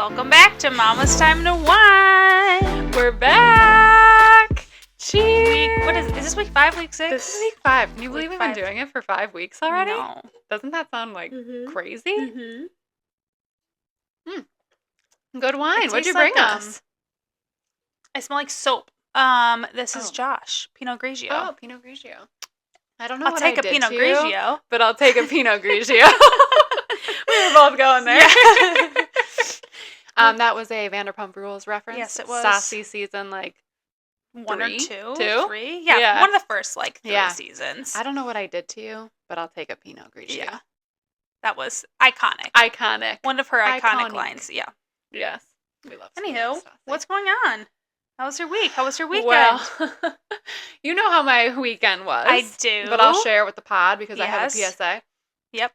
Welcome back to Mama's Time to Wine. We're back. Cheers. What is this week 5, week 6? This is week 5. Can you believe Week we've 5. been doing it for 5 weeks already? No. Doesn't that sound like crazy? Mm-hmm. Good wine. It What'd you tastes bring like, us? I smell like soap. This is Josh, Pinot Grigio. Oh, Pinot Grigio. I don't know I'll what take I a did Pinot to you, Grigio. but I'll take a Pinot Grigio. We were both going there. Yeah. That was a Vanderpump Rules reference. Yes, it was. Sassy season, like 1 or 2? 2? 3? Yeah, Yeah. one of the first, 3 seasons. I don't know what I did to you, but I'll take a Pinot Grigio. Yeah. That was iconic. Iconic. One of her iconic lines. Yeah. Yes. We love Anywho, what's going on? How was your week? How was your weekend? Well, you know how my weekend was. I do. But I'll share with the pod because I have a Yes. PSA. Yep.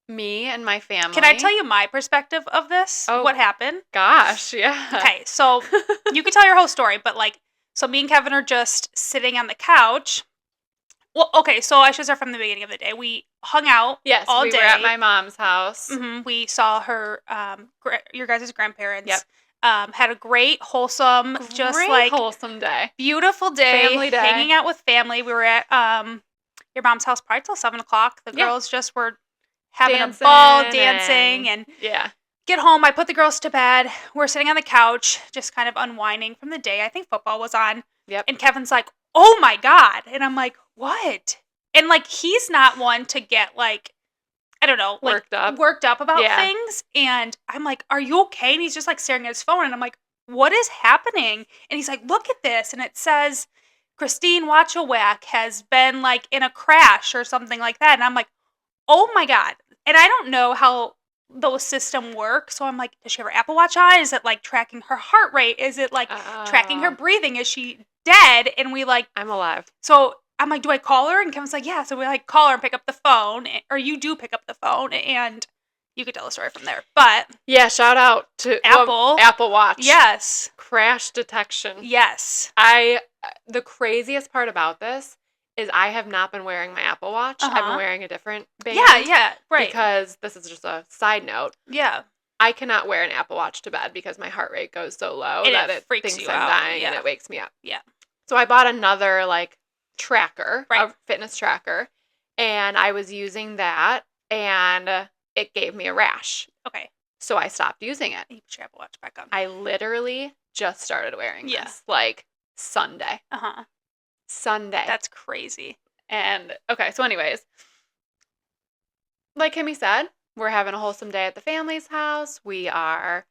Me and my family. Can I tell you my perspective of this? Oh. What happened? Gosh, yeah. Okay, so you can tell your whole story, but so me and Kevin are just sitting on the couch. Well, okay, so I should start from the beginning of the day. We hung out Yes, all we day. were at my mom's house. Mm-hmm. We saw her, your guys' grandparents. Yep. Had a great, wholesome, wholesome day. Beautiful day. Family day. Hanging out with family. We were at your mom's house probably till 7 o'clock. The girls just were having a ball, dancing, and yeah. Get home. I put the girls to bed. We're sitting on the couch, just kind of unwinding from the day. I think football was on. Yep. And Kevin's like, "Oh my God." And I'm like, "What?" And he's not one to get I don't know, worked up about things. And I'm like, "Are you okay?" And he's just staring at his phone. And I'm like, "What is happening?" And he's like, "Look at this." And it says, Christine Watchowak has been in a crash or something like that. And I'm like, "Oh my God." And I don't know how those systems work. So I'm like, does she have her Apple Watch on? Is it tracking her heart rate? Is it tracking her breathing? Is she dead? And we I'm alive. So I'm like, do I call her? And Kevin's like, yeah. So we call her and pick up the phone, or you do pick up the phone, and you could tell the story from there. But yeah, shout out to Apple Watch. Yes. Crash detection. Yes. The craziest part about this is I have not been wearing my Apple Watch. I've been wearing a different band. Yeah, right. Because this is just a side note. Yeah. I cannot wear an Apple Watch to bed because my heart rate goes so low and that it freaks thinks you I'm out. dying, Yeah. and it wakes me up. Yeah. So I bought another tracker, right. a fitness tracker, and I was using that, and it gave me a rash. Okay. So I stopped using it. You put your Apple Watch back on. I literally just started wearing this Sunday. Sunday. That's crazy. And okay, so anyways, like Kimmy said, we're having a wholesome day at the family's house. We are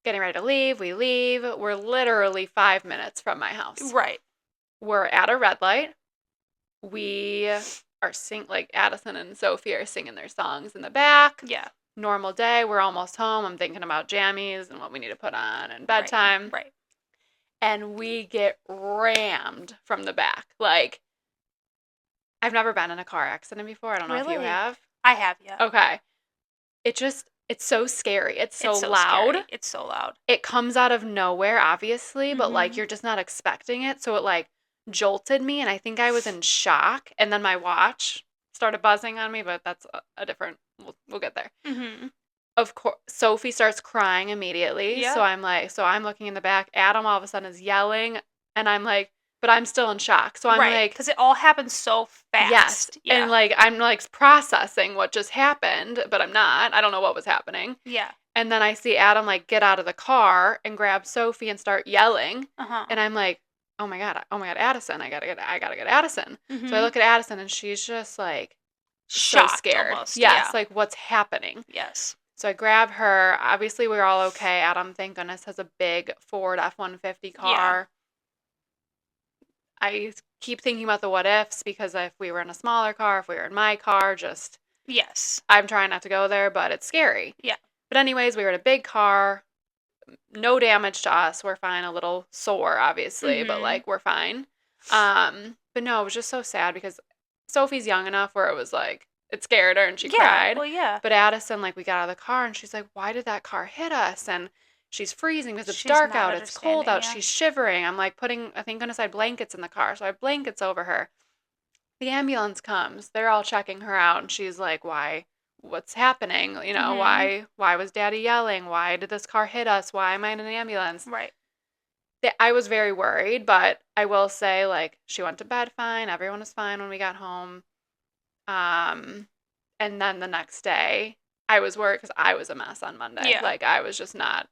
getting ready to leave. We leave. We're literally 5 minutes from my house. Right. We're at a red light. We are Addison and Sophie are singing their songs in the back. Yeah. Normal day. We're almost home. I'm thinking about jammies and what we need to put on and bedtime. Right. And we get rammed from the back. I've never been in a car accident before. I don't know if you have. I have, yeah. Okay. It's so scary. It's so loud. Scary. It's so loud. It comes out of nowhere, obviously, but you're just not expecting it. So it jolted me, and I think I was in shock. And then my watch started buzzing on me, but that's a different. We'll get there. Mm-hmm. Of course, Sophie starts crying immediately. Yeah. So I'm looking in the back. Adam all of a sudden is yelling, and I'm like, but I'm still in shock. So I'm because it all happens so fast. Yes. Yeah. And I'm processing what just happened, but I'm not. I don't know what was happening. Yeah. And then I see Adam get out of the car and grab Sophie and start yelling. And I'm like, oh my God, Addison, I gotta get Addison. Mm-hmm. So I look at Addison and she's just shocked, so scared. Almost. Yes, yeah. What's happening? Yes. So I grab her. Obviously, we're all okay. Adam, thank goodness, has a big Ford F-150 car. Yeah. I keep thinking about the what ifs because if we were in a smaller car, if we were in my car, yes. I'm trying not to go there, but it's scary. Yeah. But anyways, we were in a big car. No damage to us. We're fine. A little sore, obviously, but we're fine. But no, it was just so sad because Sophie's young enough where it was it scared her and she cried. Well, yeah. But Addison, we got out of the car and she's like, why did that car hit us? And she's freezing because it's dark out. It's cold out. Yeah. She's shivering. I'm putting, I think, goodness, I had blankets in the car. So I have blankets over her. The ambulance comes. They're all checking her out. And she's like, why what's happening? You know, why was Daddy yelling? Why did this car hit us? Why am I in an ambulance? Right. I was very worried, but I will say, like, she went to bed fine. Everyone was fine when we got home. And then the next day, I was worried because I was a mess on Monday. Yeah. Like, I was just not,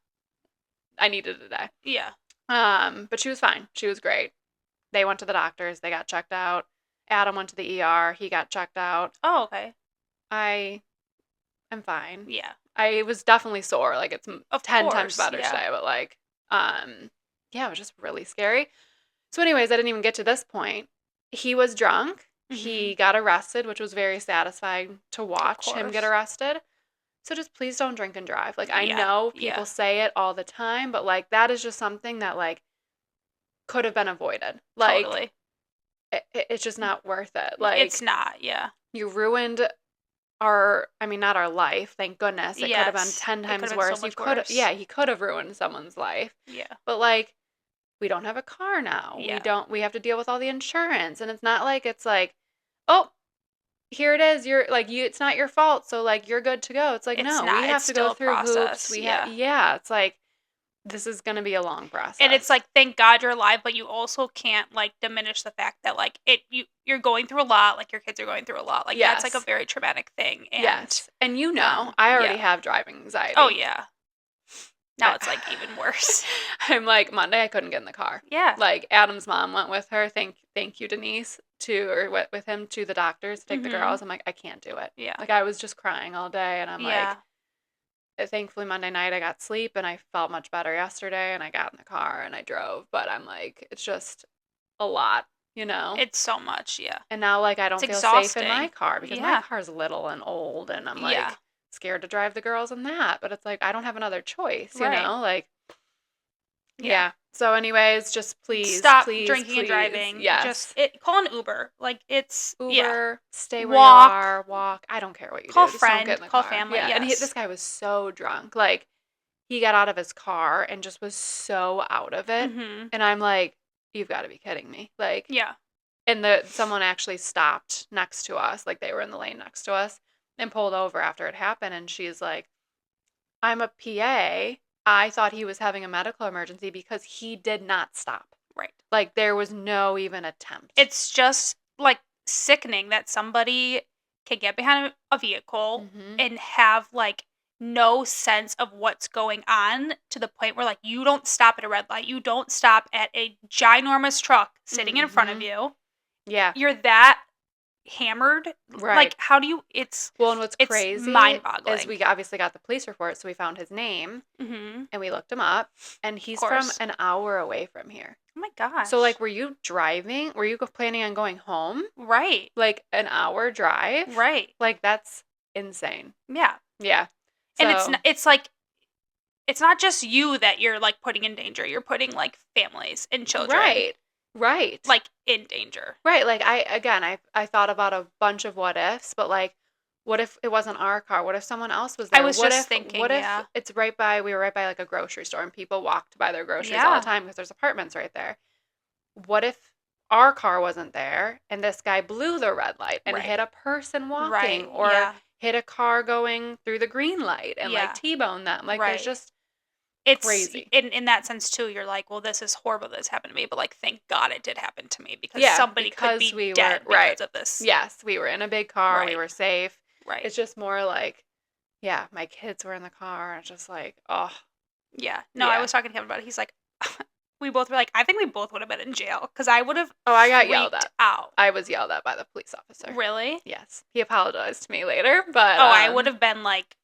I needed a day. Yeah. But she was fine. She was great. They went to the doctors. They got checked out. Adam went to the ER. He got checked out. Oh, okay. I am fine. Yeah. I was definitely sore. Like, it's 10 times better yeah. today. But, like, yeah, it was just really scary. So anyways, I didn't even get to this point. He was drunk. Mm-hmm. He got arrested, which was very satisfying to watch him get arrested. So just please don't drink and drive. Like, I know people say it all the time, but, like, that is just something that, like, could have been avoided. Like, totally. It's just not worth it. Like, it's not, yeah. You ruined not our life, thank goodness. It could have been 10 times worse. So worse. He could have ruined someone's life. Yeah. But, like, we don't have a car now. Yeah. We have to deal with all the insurance. And it's not like it's like, oh, here it is. You're like, it's not your fault. So, like, you're good to go. It's like, we have to go through hoops. It's like, this is going to be a long process. And it's like, thank God you're alive, but you also can't, like, diminish the fact that, like, you're going through a lot. Like, your kids are going through a lot. Like, that's, like, a very traumatic thing. And, yes. And I already have driving anxiety. Oh, yeah. Now it's, like, even worse. I'm like, Monday I couldn't get in the car. Yeah. Like, Adam's mom went with her. Thank you, Denise, with him to the doctors to take the girls. I'm like, I can't do it. Yeah. Like, I was just crying all day. And I'm like, thankfully Monday night I got sleep and I felt much better yesterday and I got in the car and I drove. But I'm like, it's just a lot, you know? It's so much, yeah. And now, like, I don't feel safe in my car because my car's little and old and I'm like scared to drive the girls in that. But it's like, I don't have another choice, you know? Like, yeah. So anyways, just please stop please, drinking and driving. Yes. Call an Uber. Like, it's Uber, stay where you are, walk. I don't care what you call do. Just friend, don't get in the call car. family. Yeah. Yes. And this guy was so drunk. Like, he got out of his car and just was so out of it. Mm-hmm. And I'm like, you've got to be kidding me. Like, yeah. And someone actually stopped next to us. Like, they were in the lane next to us and pulled over after it happened. And she's like, I'm a PA. I thought he was having a medical emergency because he did not stop. Right. Like, there was no even attempt. It's just, like, sickening that somebody can get behind a vehicle and have, like, no sense of what's going on to the point where, like, you don't stop at a red light. You don't stop at a ginormous truck sitting in front of you. Yeah. You're that hammered. Right. Like, how do you, and what's crazy mind-boggling is we obviously got the police report, so we found his name and we looked him up and he's from an hour away from here. Oh my gosh. So, like, were you planning on going home? Right. Like, an hour drive? Right. Like, that's insane. Yeah. Yeah. So, and it's like, it's not just you that you're, like, putting in danger. You're putting, like, families and children. Right. Like, in danger. Right. Like, I thought about a bunch of what ifs, but, like, what if it wasn't our car? What if someone else was there? I was thinking, what if it's we were right by, like, a grocery store and people walked by their groceries all the time because there's apartments right there. What if our car wasn't there and this guy blew the red light and hit a person walking or hit a car going through the green light and, like, T-bone them? Like, there's just... It's crazy. In that sense, too, you're like, well, this is horrible that this happened to me, but, like, thank God it did happen to me because somebody could be dead because of this. Yes, we were in a big car. Right. We were safe. Right. It's just more like, my kids were in the car. And it's just like, oh. Yeah. No, I was talking to him about it. He's like, we both were like, I think we both would have been in jail because I would have I got yelled at. Out. I was yelled at by the police officer. Really? Yes. He apologized to me later, but... I would have been, like...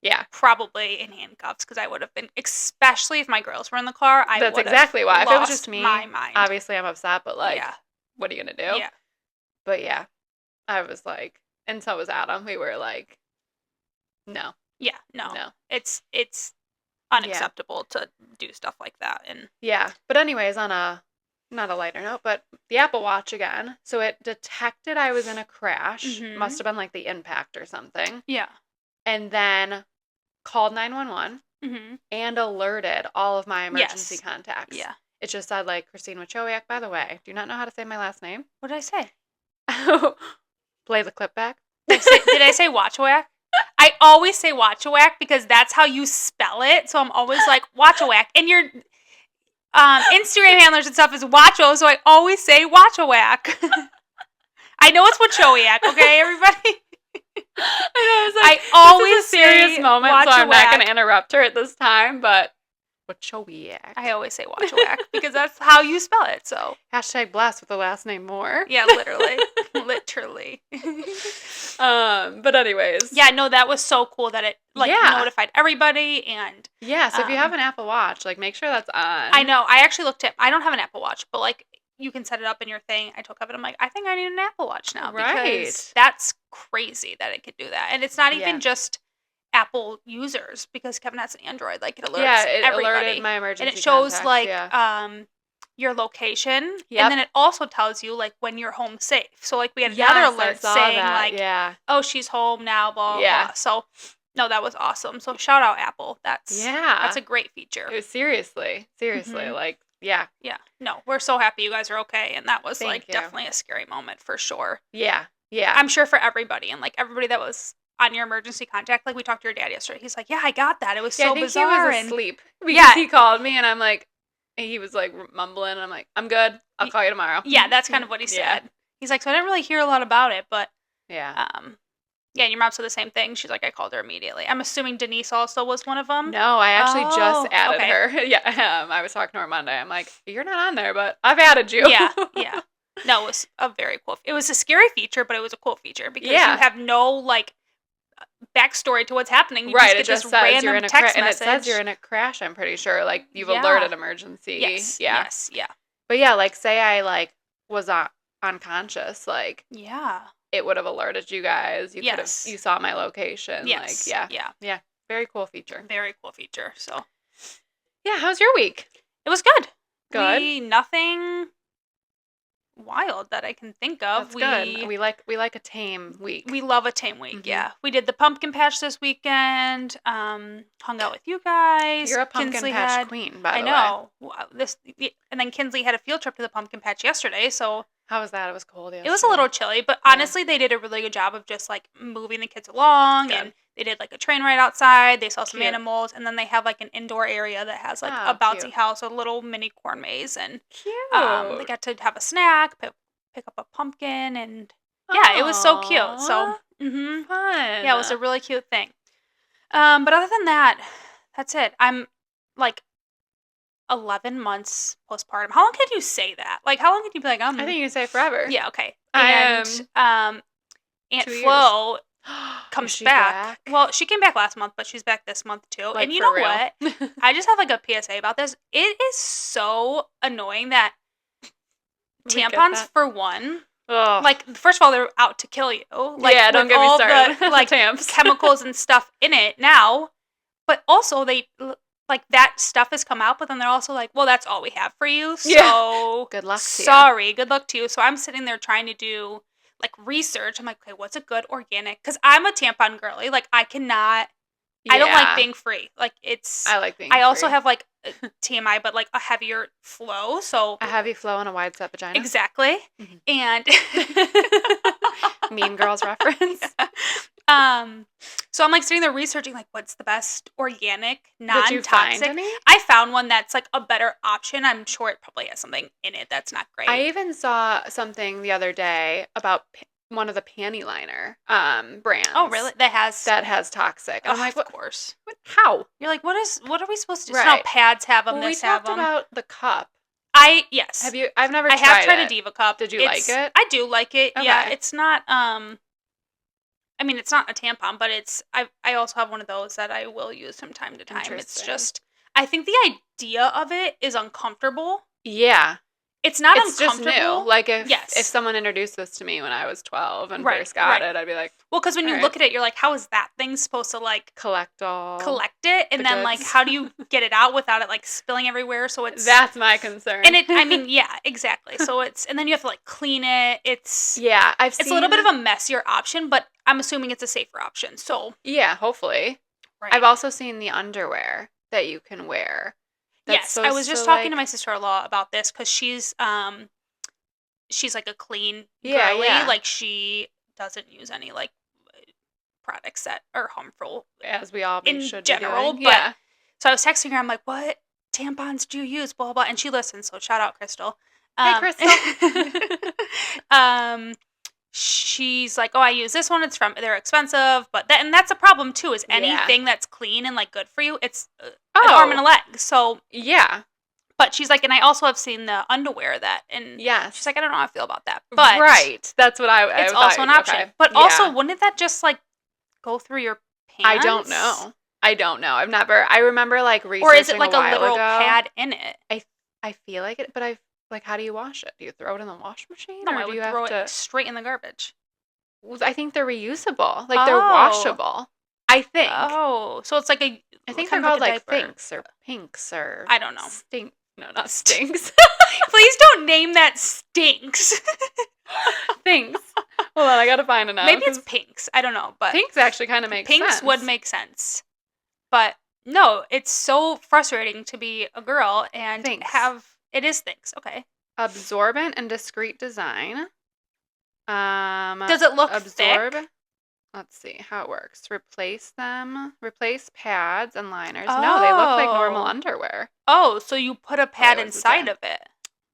Yeah. Probably in handcuffs because I would have been, especially if my girls were in the car, That's exactly why. If it was just me, my mind. Obviously I'm upset, but, like, what are you going to do? Yeah. But, I was like, and so was Adam. We were like, no. Yeah, no. It's unacceptable to do stuff like that. And but anyways, on not a lighter note, but the Apple Watch again. So it detected I was in a crash. Must have been, like, the impact or something. Yeah. And then called 911 and alerted all of my emergency contacts. Yeah. It just said, like, Christine Wachowiak, by the way. Do you not know how to say my last name? What did I say? Play the clip back. Did I say Wachowiak? I always say Watchawack because that's how you spell it. So I'm always like Watchawack. And your Instagram handlers and stuff is Watcho, so I always say Watchawack. I know it's Wachowiak, okay, everybody? I know, I always this is a serious moment, so I'm not going to interrupt her at this time, but Wachowiak. I always say Wachowiak because that's how you spell it, so. Hashtag blast with the last name more. Yeah, literally. Literally. But anyways. Yeah, no, that was so cool that it, notified everybody, and. Yeah, so if you have an Apple Watch, make sure that's on. I know. I actually looked at, I don't have an Apple Watch, but, you can set it up in your thing. I told Kevin, I'm like, I think I need an Apple Watch now. Right. Because that's crazy that it could do that. And it's not even just Apple users, because Kevin has an Android. It alerts everybody. Alerted my emergency and it shows, contacts, your location. Yep. And then it also tells you, when you're home safe. So, we had another alert saying, oh, she's home now, blah, blah. So, no, that was awesome. So, shout out Apple. That's a great feature. It was seriously. Mm-hmm. Yeah. Yeah. No, we're so happy you guys are okay. And that was definitely a scary moment for sure. Yeah. Yeah. I'm sure for everybody. And everybody that was on your emergency contact, we talked to your dad yesterday. He's like, yeah, I got that. It was so bizarre. He was asleep because he called me and I'm like, he was mumbling. And I'm like, I'm good. I'll call you tomorrow. Yeah. That's kind of what he said. He's like, so I didn't really hear a lot about it, but yeah. Yeah, and your mom said the same thing. She's like, I called her immediately. I'm assuming Denise also was one of them. No, I actually just added her. Yeah, I was talking to her Monday. I'm like, you're not on there, but I've added you. Yeah. No, it was a very cool. It was a scary feature, but it was a cool feature because you have no backstory to what's happening. You right, just get it just this says random you're in a text message. And it says you're in a crash. I'm pretty sure. You've alerted emergency. Yes. Yeah. Yes. Yeah. But yeah, say I was unconscious. Yeah. It would have alerted you guys. You you saw my location. Yes. Yeah. Very cool feature. Very cool feature. So, yeah. How's your week? It was good. Good. Nothing wild that I can think of. That's good. We like a tame week. We love a tame week. Mm-hmm. Yeah. We did the pumpkin patch this weekend. Hung out with you guys. You're a pumpkin patch queen, by the way. I know. And then Kinsley had a field trip to the pumpkin patch yesterday. So. How was that? It was cold yesterday. It was a little chilly, but honestly, they did a really good job of just moving the kids along. Good. And they did a train ride outside. They saw some animals, and then they have an indoor area that has a bouncy house, a little mini corn maze, and they got to have a snack, pick up a pumpkin, and it was so cute. So fun. Yeah, it was a really cute thing. But other than that, that's it. I'm 11 months postpartum. How long can you say that? How long can you be I think you can say forever. Yeah, okay. And Aunt Flo comes back. Well, she came back last month, but she's back this month too. And you know what? I just have a PSA about this. It is so annoying that tampons, for one, first of all, they're out to kill you. Don't get me started. The chemicals and stuff in it now. But also they that stuff has come out, but then they're also well, that's all we have for you. So good luck to you. Sorry, good luck to you. So I'm sitting there trying to do research. I'm like, okay, what's a good organic? Because I'm a tampon girly. I cannot. I don't like being free. I like being. I also have TMI, but a heavier flow. So a heavy flow and a wide set vagina. Exactly. Mm-hmm. And Mean Girls reference. So I'm sitting there researching what's the best organic, non-toxic. Did you find any? I found one that's a better option. I'm sure it probably has something in it that's not great. I even saw something the other day about one of the panty liner brands. Oh, really? That has toxic. And I'm of course. How? You're what are we supposed to do? Right. So now pads have them. We talked about the cup. Yes. Have you? I've never. I have tried a Diva cup. Did you like it? I do like it. Okay. Yeah, it's not. It's not a tampon, but I also have one of those that I will use from time to time. It's just, I think the idea of it is uncomfortable. Yeah. It's not it's uncomfortable. Just new. If someone introduced this to me when I was 12 and first got it, I'd be like, well, because when you look at it, you're how is that thing supposed to collect it, and then goods. How do you get it out without it spilling everywhere? So that's my concern. And yeah, exactly. So and then you have to clean it. It's a little bit of a messier option, but I'm assuming it's a safer option. So yeah, hopefully. Right. I've also seen the underwear that you can wear. Yes, I was just talking to my sister-in-law about this because she's a clean girly. Yeah. She doesn't use any products that are harmful. As we all should general, be doing. Yeah. But so I was texting her. I'm like, what tampons do you use? Blah, blah, blah. And she listens. So shout out, Crystal. Hey, Crystal. She's like, oh, I use this one. They're expensive. But and that's a problem too, is anything that's clean and like good for you, it's an arm and a leg. So yeah. But she's like, and I also have seen the underwear that, and she's like, I don't know how I feel about that. But right. That's what I it's also an option. Okay. But also, wouldn't that just like go through your pants? I don't know. I've never. I remember like researching. Or is it like a literal pad in it? I feel like it, but like, how do you wash it? Do you throw it in the wash machine? No, or I would throw it straight in the garbage. I think they're reusable. Like they're washable. I think. Oh, so it's like a. I think they're called like Thinks or Pinks or. I don't know. No, not Stinks. Please don't name that Stinks. Thinks. Hold on, I gotta find it now. Maybe it's Pinks. I don't know, but Pinks actually kind of makes sense. Pinks would make sense, but no, it's so frustrating to be a girl and it is Thinks. Okay. Absorbent and discreet design. Does it look thick? Let's see how it works. Replace pads and liners. Oh. No, they look like normal underwear. Oh, so you put a pad inside of it.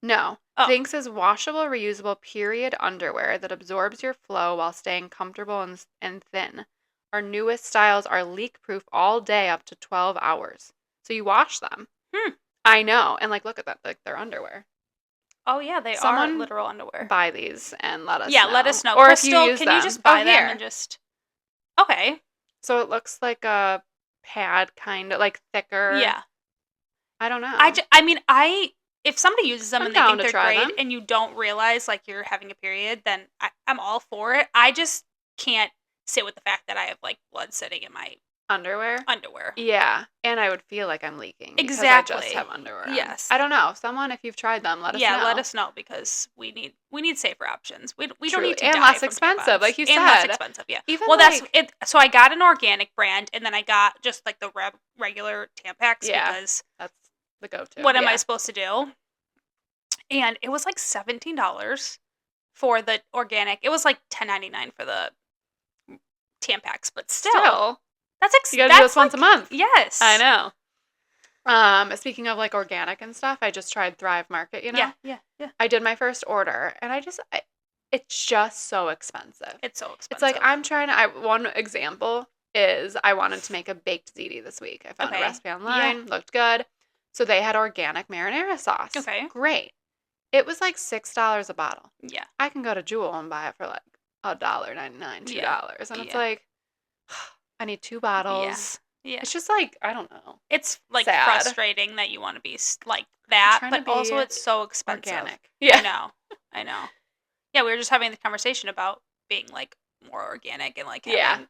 No. Oh. Thinks is washable, reusable period underwear that absorbs your flow while staying comfortable and thin. Our newest styles are leak-proof all day up to 12 hours. So you wash them. I know. And like, look at that. Like, they're underwear. Oh, yeah, they are literal underwear. Buy these and let us know. Yeah, let us know. Or Crystal, if you use can you just buy them and just... Okay. So it looks like a pad, kind of like thicker. Yeah. I don't know. If somebody uses them and they think they're great and you don't realize like you're having a period, then I'm all for it. I just can't sit with the fact that I have like blood sitting in my underwear. Yeah. And I would feel like I'm leaking. Exactly. Because I just have underwear on. Yes. I don't know. Someone, if you've tried them, let us know. Yeah, let us know because we need safer options. We don't need to and die less from expensive, tampons. like you said. And less expensive, yeah. That's it. So I got an organic brand, and then I got just like the regular Tampax because that's the go-to. What am I supposed to do? And it was like $17 for the organic. It was like $10.99 for the Tampax, but still. That's you gotta do this once a month. Yes. I know. Speaking of like organic and stuff, I just tried Thrive Market, you know? Yeah. I did my first order and it's just so expensive. It's so expensive. It's like one example is I wanted to make a baked ziti this week. I found a recipe online, looked good. So they had organic marinara sauce. Okay. Great. It was like $6 a bottle. Yeah. I can go to Jewel and buy it for like $1.99, $2. And it's like, I need 2 bottles. Yeah. It's just like, I don't know. It's like frustrating that you want to be like that, but also it's so expensive. Organic. Yeah. I know. Yeah, we were just having the conversation about being like more organic and like having,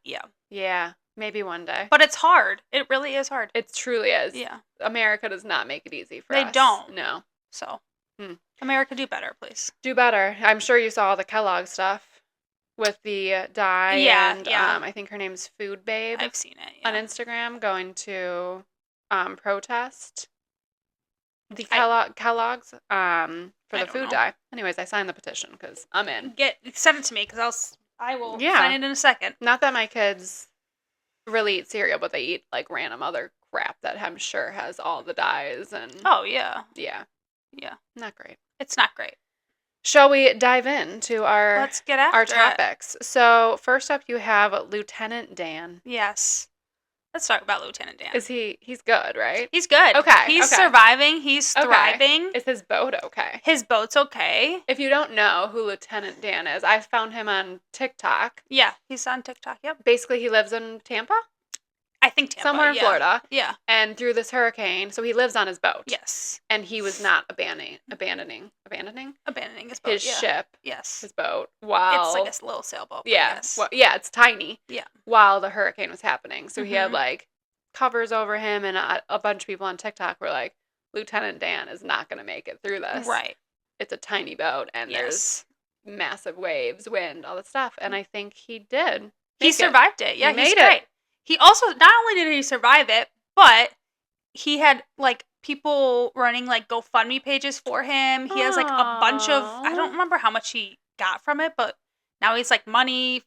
Yeah. Maybe one day. But it's hard. It really is hard. It truly is. Yeah. America does not make it easy for us. They don't. No. So, America, do better, please. Do better. I'm sure you saw the Kellogg stuff with the dye. And I think her name's Food Babe. I've seen it on Instagram going to protest the Kellogg's for the food dye. Anyways, I signed the petition because I'm in. Send it to me because I will sign it in a second. Not that my kids really eat cereal, but they eat like random other crap that I'm sure has all the dyes and. Oh yeah. Yeah. Not great. It's not great. Shall we dive into our topics? It. So first up, you have Lieutenant Dan. Yes. Let's talk about Lieutenant Dan. He's good, right? He's good. Okay. He's surviving. He's thriving. Is his boat okay? His boat's okay. If you don't know who Lieutenant Dan is, I found him on TikTok. Yeah, he's on TikTok, yep. Basically, he lives in Tampa? I think Tampa. Somewhere in Florida. Yeah. And through this hurricane, so he lives on his boat. Yes. And he was not abandoning his boat. His ship. Yes. His boat. While it's like a little sailboat. Yeah. Well, yeah, it's tiny. Yeah. While the hurricane was happening. So he had like covers over him, and a bunch of people on TikTok were like, Lieutenant Dan is not going to make it through this. Right. It's a tiny boat, and there's massive waves, wind, all that stuff. And I think he did. He survived it. Yeah, he's great. He also, not only did he survive it, but he had, like, people running, like, GoFundMe pages for him. He has, like, a bunch of, I don't remember how much he got from it, but now he's, like, money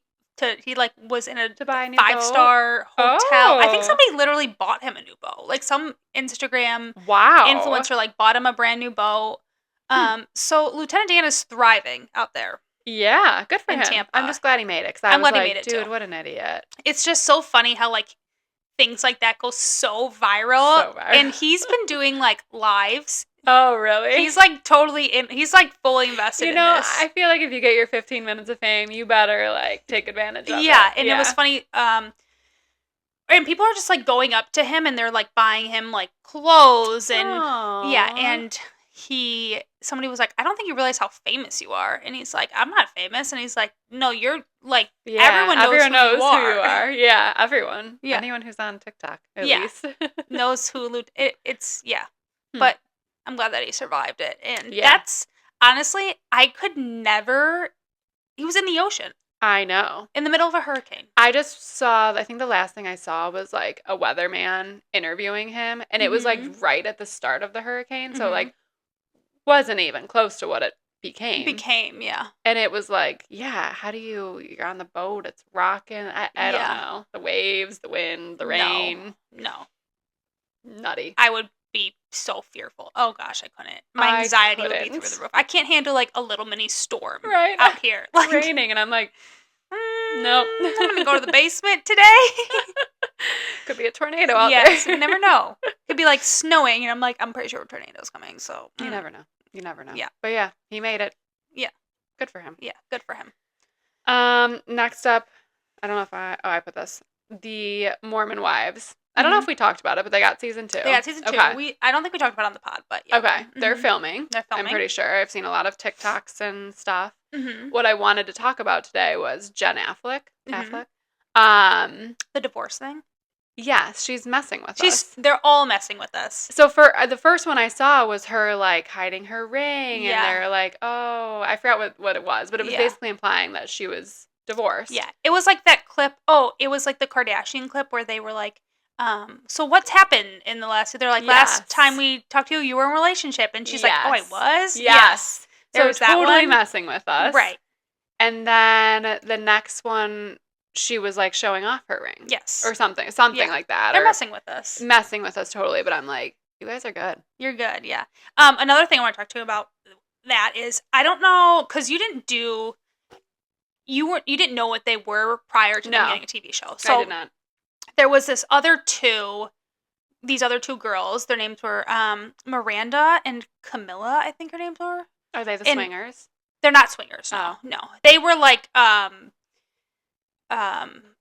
he like was in a to buy a new 5-star hotel. I think somebody literally bought him a new boat. Like some Instagram influencer like bought him a brand new boat. So Lieutenant Dan is thriving out there. Yeah, good for him. Tampa. I'm just glad he made it because I'm glad he made it dude, too. What an idiot. It's just so funny how like things like that go so viral. And he's been doing like lives. Oh, really? He's like he's like fully invested in this. I feel like if you get your 15 minutes of fame, you better like take advantage of it. Yeah, and it was funny. And people are just like going up to him and they're like buying him like clothes and and somebody was like, I don't think you realize how famous you are. And he's like, I'm not famous. And he's like, no, you're like, everyone knows who you are. Yeah, everyone. Yeah. Anyone who's on TikTok, at least. knows who it's, But I'm glad that he survived it. And that's, honestly, I could never, he was in the ocean. I know. In the middle of a hurricane. I just saw, I think the last thing I saw was like a weatherman interviewing him. And it was like right at the start of the hurricane. So like, wasn't even close to what it became. Yeah. And it was like, how do you're on the boat, it's rocking. I don't know. The waves, the wind, the rain. No. Nutty. I would be so fearful. Oh gosh, I couldn't. My anxiety would be through the roof. I can't handle like a little mini storm out here. Like, raining and I'm like, nope. I'm going to go to the basement today. Could be a tornado out there. Yes, you never know. Could be like snowing and I'm like, I'm pretty sure a tornado's coming. So you never know. You never know. Yeah. But yeah, he made it. Yeah. Good for him. Yeah, good for him. Next up, I don't know if I put this. The Mormon Wives. I don't know if we talked about it, but they got season 2. They got season 2. Okay. I don't think we talked about it on the pod, but yeah. Okay. They're filming. I'm pretty sure. I've seen a lot of TikToks and stuff. What I wanted to talk about today was Jen Affleck. The divorce thing? Yes, she's messing with us. They're all messing with us. So for the first one I saw was her like hiding her ring, and they're like, oh, I forgot what it was, but it was basically implying that she was divorced. Yeah, it was like that clip. Oh, it was like the Kardashian clip where they were like, so what's happened in the last? They're like, last time we talked to you, you were in a relationship, and she's like, oh, I was. Yes. There so was that totally one. Messing with us, right? And then the next one, she was like showing off her ring. Yes. Or something like that. They're messing with us. Messing with us totally, but I'm like, you guys are good. You're good, yeah. Another thing I want to talk to you about that is, I don't know, because you didn't know what they were prior to them getting a TV show. So I did not. There was these other two girls. Their names were Miranda and Camilla, I think her names were. Are they the swingers? They're not swingers, no. They were like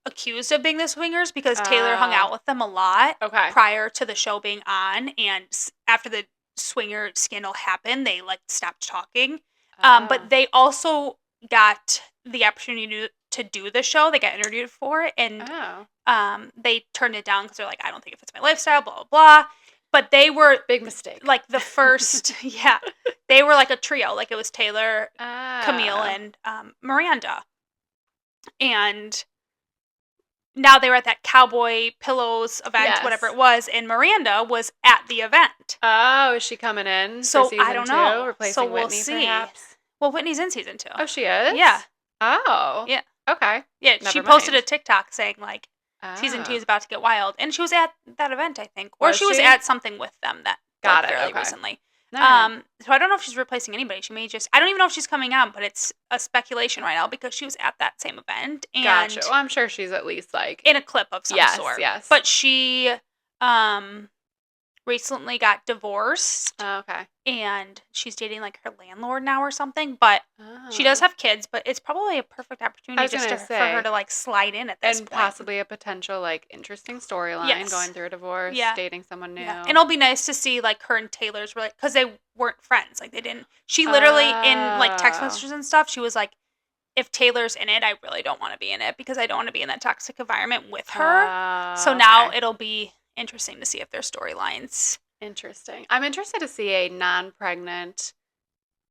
accused of being the swingers because Taylor hung out with them a lot prior to the show being on, and after the swinger scandal happened, they like stopped talking. But they also got the opportunity to do the show. They got interviewed for it, and they turned it down because they're like, I don't think it fits my lifestyle, blah, blah, blah. But they were... Big mistake. Like the first... They were like a trio. Like it was Taylor, Camille, and Miranda. And now they were at that Cowboy Pillows event, whatever it was, and Miranda was at the event. Oh, is she coming in so for season I don't know. 2? Replacing so we'll Whitney, see. Perhaps? Well, Whitney's in season 2. Oh, she is? Yeah. Oh. Yeah. Okay. Yeah, she posted a TikTok saying, like, season 2 is about to get wild. And she was at that event, I think. Or she was at something with them fairly recently. Nice. So I don't know if she's replacing anybody. She may just... I don't even know if she's coming out, but it's a speculation right now because she was at that same event. And gotcha. Well, I'm sure she's at least, like... in a clip of some sort. Yes. But she recently got divorced. Oh, okay. And she's dating like her landlord now or something. But she does have kids, but it's probably a perfect opportunity for her to like slide in at this point. And possibly a potential like interesting storyline going through a divorce, dating someone new. Yeah. And it'll be nice to see like her and Taylor's because they weren't friends. Like they didn't. She literally in like text messages and stuff, she was like, if Taylor's in it, I really don't want to be in it because I don't want to be in that toxic environment with her. So now it'll be interesting to see if there's storylines. Interesting. I'm interested to see a non-pregnant,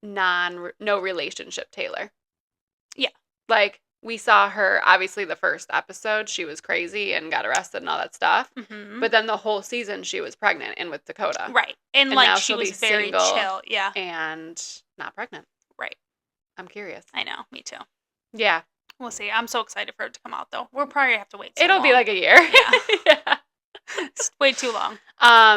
no relationship Taylor. Yeah. Like, we saw her, obviously, the first episode, she was crazy and got arrested and all that stuff. Mm-hmm. But then the whole season, she was pregnant and with Dakota. Right. And like, she was very chill. Yeah. And not pregnant. Right. I'm curious. I know. Me too. Yeah. We'll see. I'm so excited for it to come out, though. We'll probably have to wait so It'll long. be like a year. Yeah. It's way too long.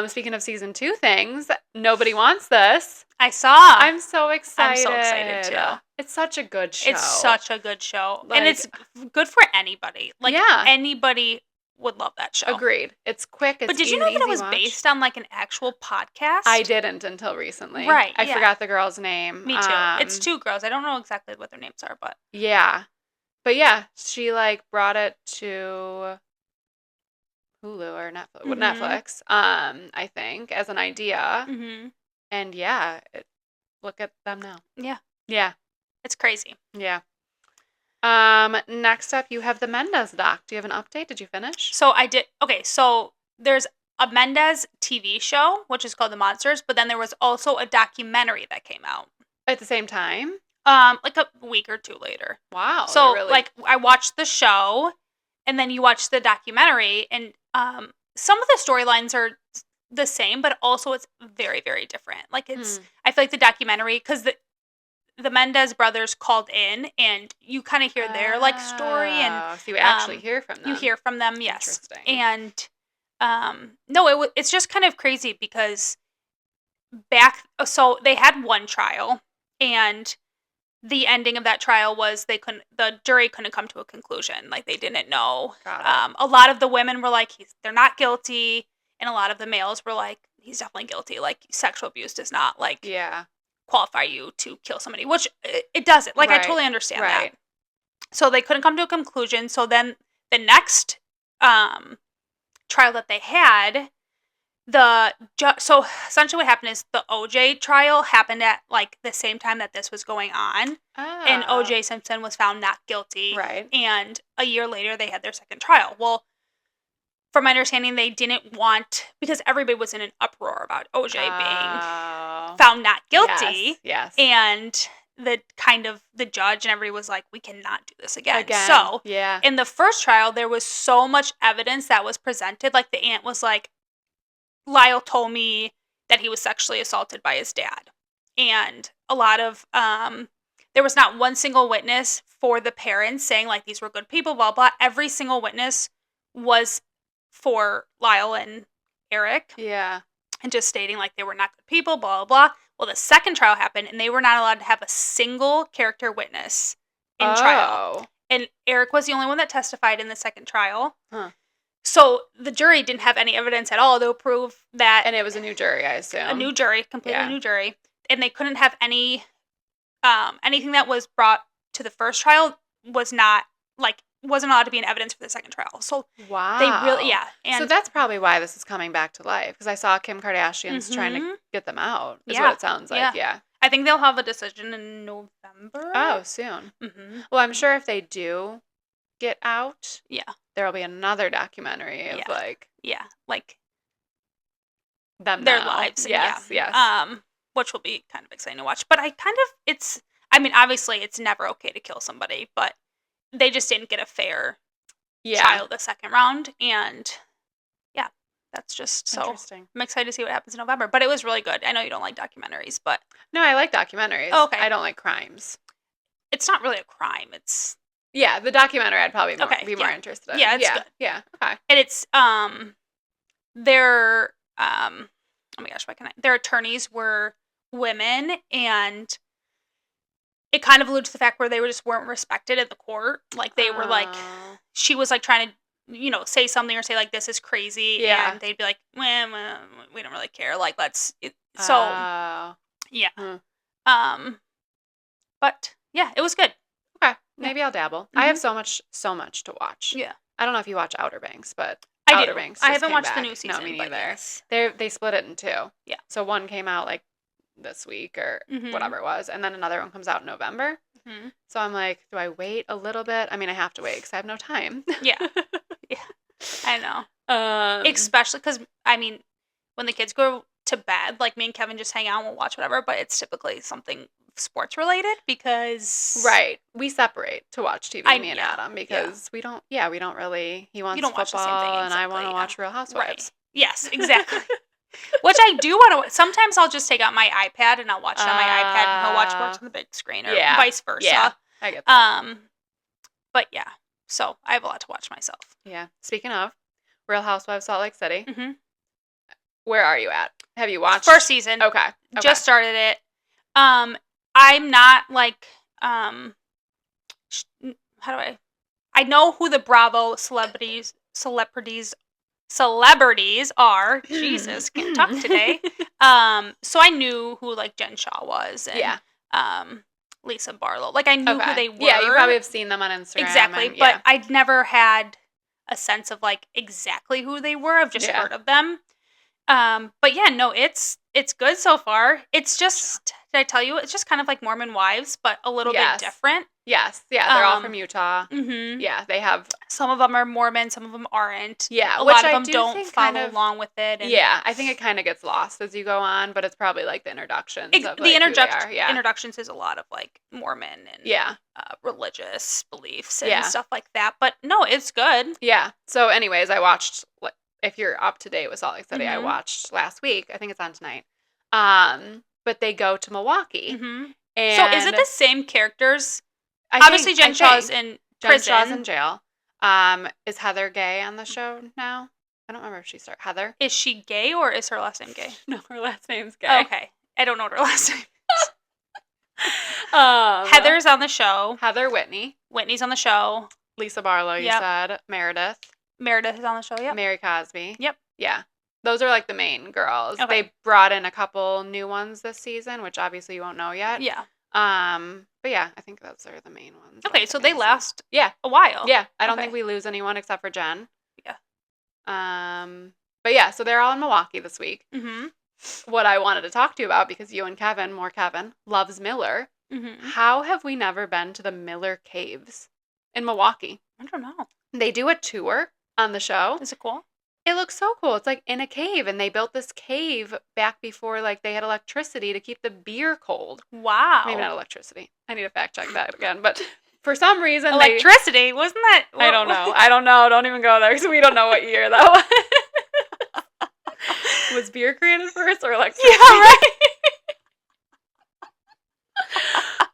Speaking of season 2 things, Nobody Wants This. I saw. I'm so excited. I'm so excited, too. It's such a good show. It's such a good show. Like, and it's good for anybody. Like, anybody would love that show. Agreed. It's quick. It's But did you know that it was based on, like, an actual podcast? I didn't until recently. Right. I forgot the girl's name. Me too. It's 2 girls. I don't know exactly what their names are, but. Yeah. But yeah, she, like, brought it to Hulu or Netflix, I think, as an idea. Mm-hmm. And yeah, look at them now. Yeah. Yeah. It's crazy. Yeah. Next up, you have the Mendez doc. Do you have an update? Did you finish? So I did. Okay, so there's a Mendez TV show, which is called The Monsters, but then there was also a documentary that came out. At the same time? Like a week or 2 later. Wow. So, like, I watched the show, and then you watch the documentary, and some of the storylines are the same, but also it's very, very different. Like, it's, I feel like the documentary, because the Mendez brothers called in, and you kind of hear their, like, story, and so you actually hear from them. You hear from them, yes. Interesting. And, no, it's just kind of crazy, because so they had one trial, and the ending of that trial was the jury couldn't come to a conclusion. Like, they didn't know. A lot of the women were like, they're not guilty. And a lot of the males were like, he's definitely guilty. Like, sexual abuse does not, like, qualify you to kill somebody, which it doesn't. Like, I totally understand that. So they couldn't come to a conclusion. So then the next trial that they had, so essentially what happened is the OJ trial happened at, like, the same time that this was going on. And OJ Simpson was found not guilty. Right. And a year later, they had their second trial. Well, from my understanding, they didn't want, because everybody was in an uproar about OJ being found not guilty. Yes. And the judge and everybody was like, we cannot do this again. So, in the first trial, there was so much evidence that was presented. Like, the aunt was like, Lyle told me that he was sexually assaulted by his dad. And a lot of, there was not one single witness for the parents saying, like, these were good people, blah, blah. Every single witness was for Lyle and Eric. Yeah. And just stating, like, they were not good people, blah, blah, blah. Well, the second trial happened, and they were not allowed to have a single character witness in trial. And Eric was the only one that testified in the second trial. Huh. So the jury didn't have any evidence at all to prove that. And it was a new jury, I assume. A new jury, completely new jury. And they couldn't have any, anything that was brought to the first trial wasn't allowed to be in evidence for the second trial. So wow. They really, And so that's probably why this is coming back to life. Because I saw Kim Kardashian's trying to get them out, is what it sounds like. Yeah. I think they'll have a decision in November. Oh, soon. Mm-hmm. Well, I'm sure if they do get out, there'll be another documentary of like them their now. lives. Yes. Which will be kind of exciting to watch. But obviously it's never okay to kill somebody, but they just didn't get a fair trial the second round, and that's just so interesting. I'm excited to see what happens in November. But it was really good. I know you don't like documentaries, but no, I like documentaries. Oh, okay. I don't like crimes. It's not really a crime. It's the documentary I'd probably be more interested in. Yeah, it's good. Yeah, okay. And it's their oh my gosh, their attorneys were women, and it kind of alluded to the fact where they weren't respected at the court. Like, they were like, she was like trying to, say something or say, like, this is crazy. Yeah. And they'd be like, well, we don't really care. Like, let's, yeah. But yeah, it was good. Okay. Maybe I'll dabble. Mm-hmm. I have so much to watch. Yeah. I don't know if you watch Outer Banks, but Outer Banks I haven't watched the new season. No, me neither. Yes. They split it in 2. Yeah. So one came out like this week or whatever it was, and then another one comes out in November. Mm-hmm. So I'm like, do I wait a little bit? I mean, I have to wait because I have no time. Yeah. I know. Especially because, I mean, when the kids go to bed, like, me and Kevin just hang out and we'll watch whatever, but it's typically something sports related because we separate to watch TV, me and Adam, because we don't really, he wants football watch the same thing, and I want to watch Real Housewives. Right. Yes, exactly. Which I do want to. Sometimes I'll just take out my iPad and I'll watch it on my iPad, and he'll watch sports on the big screen, or vice versa. Yeah, I get that. But yeah, so I have a lot to watch myself. Yeah. Speaking of Real Housewives Salt Lake City, where are you at? Have you watched? First season. Okay. Just started it. I'm not like, how do I know who the Bravo celebrities are. Jesus, can't talk today. So I knew who like Jen Shaw was and Lisa Barlow. Like I knew who they were. Yeah, you probably have seen them on Instagram. Exactly, but I'd never had a sense of like exactly who they were. I've just heard of them. But yeah, no, it's good so far. It's just, did I tell you, it's just kind of like Mormon Wives, but a little bit different. Yes. Yeah, they're all from Utah. Mm-hmm. Yeah, they have... Some of them are Mormon, some of them aren't. Yeah, a lot of them don't follow along with it. And yeah, I think it kind of gets lost as you go on, but it's probably like the introductions of like introductions is a lot of like Mormon and religious beliefs and stuff like that. But no, it's good. Yeah. So anyways, I watched... If you're up to date with Salt Lake City, I watched last week. I think it's on tonight. But they go to Milwaukee. Mm-hmm. And so is it the same characters? Obviously, Jen Shaw's in prison. Jen Shaw's in jail. Is Heather gay on the show now? I don't remember if she started. Heather? Is she gay or is her last name gay? No, her last name's gay. Okay. I don't know what her last name is. Heather's on the show. Heather Whitney. Whitney's on the show. Lisa Barlow, you said. Meredith is on the show, yep. Mary Cosby. Yep. Yeah. Those are like the main girls. Okay. They brought in a couple new ones this season, which obviously you won't know yet. Yeah. But yeah, I think those are the main ones. Okay, so they last a while. Yeah. I don't think we lose anyone except for Jen. Yeah. But yeah, so they're all in Milwaukee this week. Mm-hmm. What I wanted to talk to you about, because you and Kevin, loves Miller. Mm-hmm. How have we never been to the Miller Caves in Milwaukee? I don't know. They do a tour on the show. Is it cool? It looks so cool. It's like in a cave, and they built this cave back before like they had electricity to keep the beer cold. Wow. Maybe not electricity. I need to fact check that again. But for some reason, electricity wasn't that? I don't know. I don't know. Don't even go there because we don't know what year that was. Was beer created first or electricity? Yeah, right.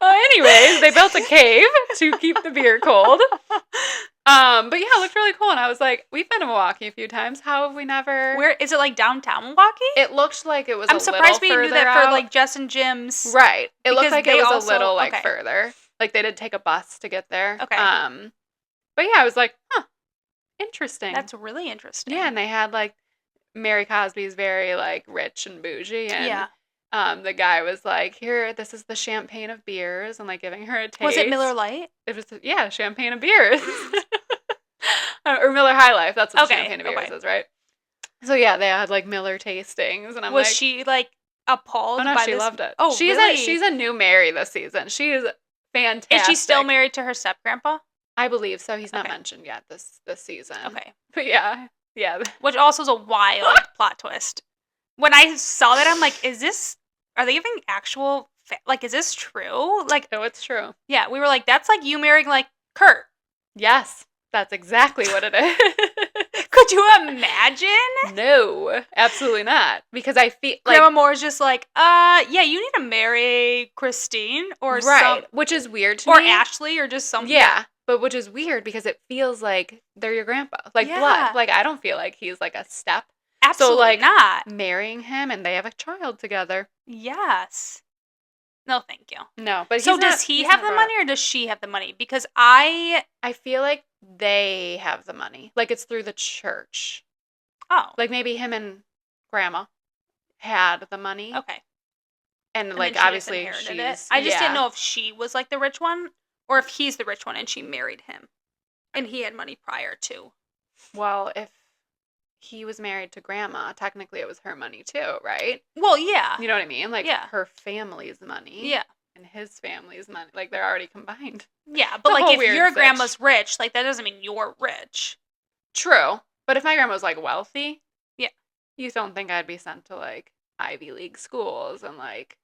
Anyways, they built a cave to keep the beer cold. But yeah, it looked really cool. And I was like, we've been to Milwaukee a few times. How have we never... Where is it, like downtown Milwaukee? It looked like it was I'm surprised we knew that out. For like Jess and Jim's. Right. It looked like it was a little like further. Like they did take a bus to get there. Okay. But yeah, I was like, interesting. That's really interesting. Yeah, and they had like Mary Cosby's very like rich and bougie, and the guy was like, "Here, this is the champagne of beers," and like giving her a taste. Was it Miller Lite? It was champagne of beers, or Miller High Life. That's what champagne of beers is, right? So yeah, they had like Miller tastings, and was she like appalled? Oh no, by she this? loved it. Oh, really? She's a new Mary this season. She is fantastic. Is she still married to her step grandpa? I believe so. He's not mentioned yet this season. Okay, but yeah. Which also is a wild plot twist. When I saw that, I'm like, are they giving actual, is this true? Like, no, it's true. Yeah, we were like, that's like you marrying, like, Kurt. Yes, that's exactly what it is. Could you imagine? No, absolutely not. Because I feel like... Grandma Moore's just like, yeah, you need to marry Christine or right, which is weird to me. Or Ashley or just something. Yeah, but which is weird because it feels like they're your grandpa. Like blood. Like, I don't feel like he's like a step. Absolutely so, like, not. Marrying him and they have a child together. Yes. No, thank you. No, but so does he have the money or does she have the money? Because I feel like they have the money. Like it's through the church. Oh. Like maybe him and grandma had the money. Okay. And like obviously it. I just didn't know if she was like the rich one or if he's the rich one and she married him. And he had money prior to. Well, if he was married to grandma, technically it was her money too, right? Well, yeah. You know what I mean? Like her family's money. Yeah. And his family's money. Like they're already combined. Yeah, but like if your grandma's rich, like that doesn't mean you're rich. True. But if my grandma was like wealthy, you don't think I'd be sent to like Ivy League schools and like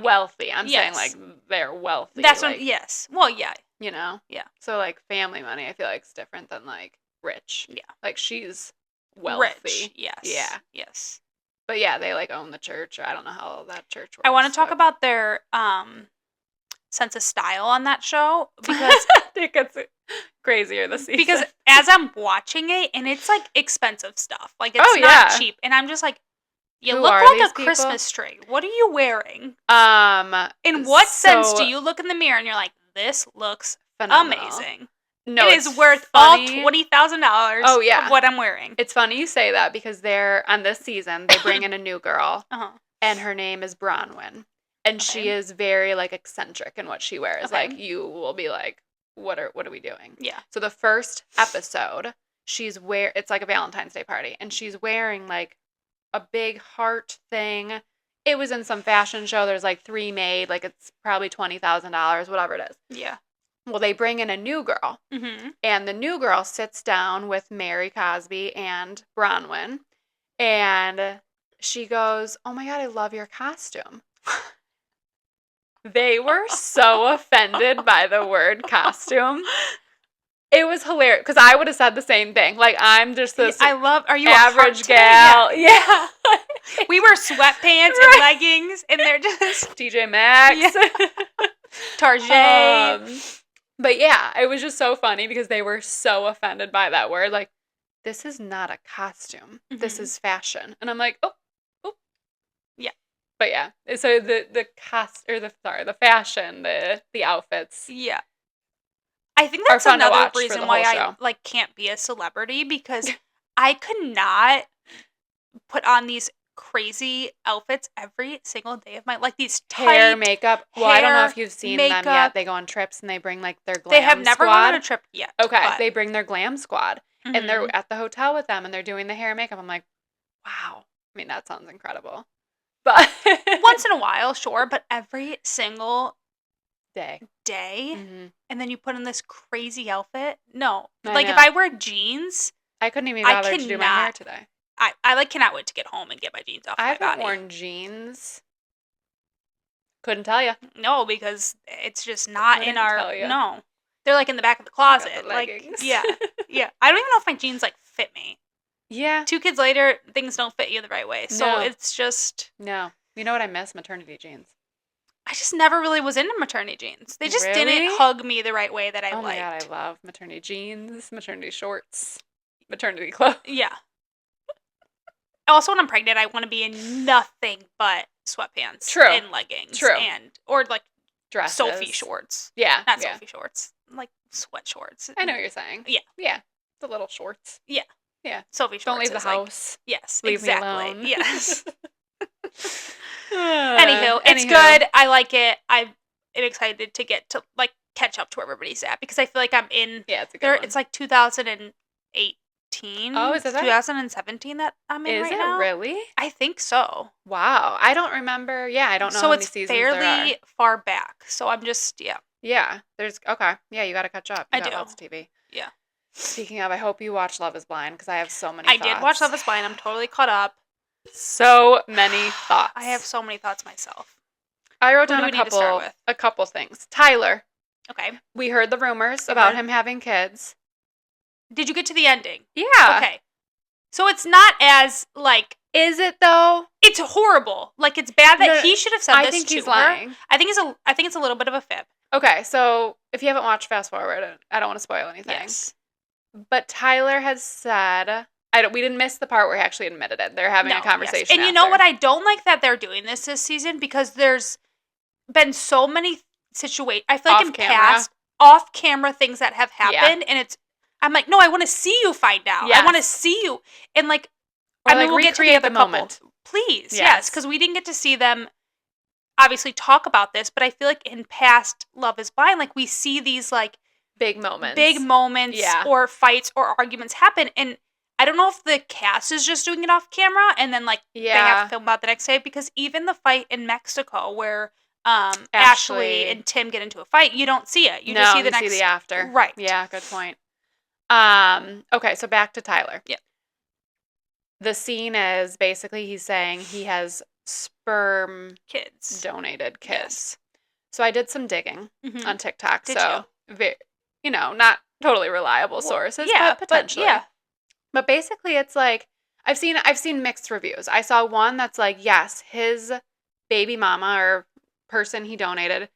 wealthy. I'm saying like they're wealthy. That's like, what, yes. Well, yeah. You know? Yeah. So like family money I feel like is different than like rich. Yeah. Like she's wealthy. Rich, yes. Yeah. Yes. But yeah, they like own the church. I don't know how that church works. I want to talk about their sense of style on that show because it gets crazier this season. Because as I'm watching it, and it's like expensive stuff, like it's not cheap, and I'm just like, you look like a Christmas tree. What are you wearing? In what sense do you look in the mirror and you're like, this looks amazing? No, it is worth all $20,000. Oh yeah, of what I'm wearing. It's funny you say that because they're on this season they bring in a new girl, and her name is Bronwyn, and she is very like eccentric in what she wears. Like you will be like, what are we doing? Yeah. So the first episode, it's like a Valentine's Day party, and she's wearing like a big heart thing. It was in some fashion show. There's like 3 made, like it's probably $20,000, whatever it is. Yeah. Well, they bring in a new girl, and the new girl sits down with Mary Cosby and Bronwyn, and she goes, "Oh my God, I love your costume." They were so offended by the word costume. It was hilarious because I would have said the same thing. Like, I'm just this are you average gal? Yeah. We wear sweatpants and leggings, and they're just TJ Maxx. Yeah. Target. But yeah, it was just so funny because they were so offended by that word. Like, this is not a costume. This is fashion. And I'm like, oh. Yeah. But yeah, so the fashion, the outfits. Yeah. I think that's another reason why I like can't be a celebrity, because I could not put on these crazy outfits every single day of my like these tight hair, makeup. Well, I don't know if you've seen them yet. They go on trips and they bring like their glam squad. They have never gone on a trip yet. Okay, but they bring their glam squad and they're at the hotel with them and they're doing the hair and makeup. I'm like, wow. I mean, that sounds incredible. But once in a while, sure, but every single day, and then you put in this crazy outfit. No, like if I wear jeans, I couldn't even bother to do my hair today. I like cannot wait to get home and get my jeans off my body. I haven't worn jeans. Couldn't tell you. No, because it's just not in our. No, they're like in the back of the closet. Like yeah. I don't even know if my jeans like fit me. Yeah. 2 kids later, things don't fit you the right way. So it's just no. You know what I miss? Maternity jeans. I just never really was into maternity jeans. They just didn't hug me the right way that I liked. Oh my God, I love maternity jeans, maternity shorts, maternity clothes. Yeah. Also, when I'm pregnant, I want to be in nothing but sweatpants and leggings. Or like dresses. Sophie shorts. Yeah. Not Sophie shorts. Like sweat shorts. I know what you're saying. Yeah. Yeah. The little shorts. Yeah. Yeah. Sophie shorts. Don't leave the house. Yes. Leave exactly. me alone. Yes. Anywho, it's good. I like it. I'm excited to get to like catch up to where everybody's at because I feel like I'm in. Yeah, it's a good one. It's like 2018. Oh, is it 2017 that I'm in right now? Is it really? I think so. Wow, I don't remember. Yeah, I don't know how many seasons there are. So it's fairly far back. So I'm just Yeah, there's okay. Yeah, you got to catch up. I do. Lots of TV. Yeah. Speaking of, I hope you watch Love Is Blind because I have so many. I did watch Love Is Blind. I'm totally caught up. So many thoughts. I have so many thoughts myself. I wrote down a couple things. Tyler. Okay. We heard the rumors about him having kids. Did you get to the ending? Yeah. Okay. So it's not as like. Is it though? It's horrible. Like it's bad that he should have said this to her. I think he's lying. I think it's a little bit of a fib. Okay, so if you haven't watched, fast forward. I don't want to spoil anything. Yes. But Tyler has said. We didn't miss the part where he actually admitted it. They're having a conversation. Yes. And you know what? I don't like that they're doing this season because there's been so many situations. I feel like off-camera things that have happened, and I'm like, no, I want to see you find out. Yes. I want to see you, and like, we'll get to the other moment. Please, yes, because we didn't get to see them obviously talk about this, but I feel like in past Love Is Blind, like we see these like big moments, or fights or arguments happen, and I don't know if the cast is just doing it off camera and then like they have to film about the next day because even the fight in Mexico where Ashley and Tim get into a fight, you don't see it. You just see see the after. Right. Yeah, good point. Okay, so back to Tyler. Yeah. The scene is basically he's saying he has donated kids. Yes. So I did some digging on TikTok. Not totally reliable sources, but potentially. But basically, it's like I've seen mixed reviews. I saw one that's like, yes, his baby mama or person he donated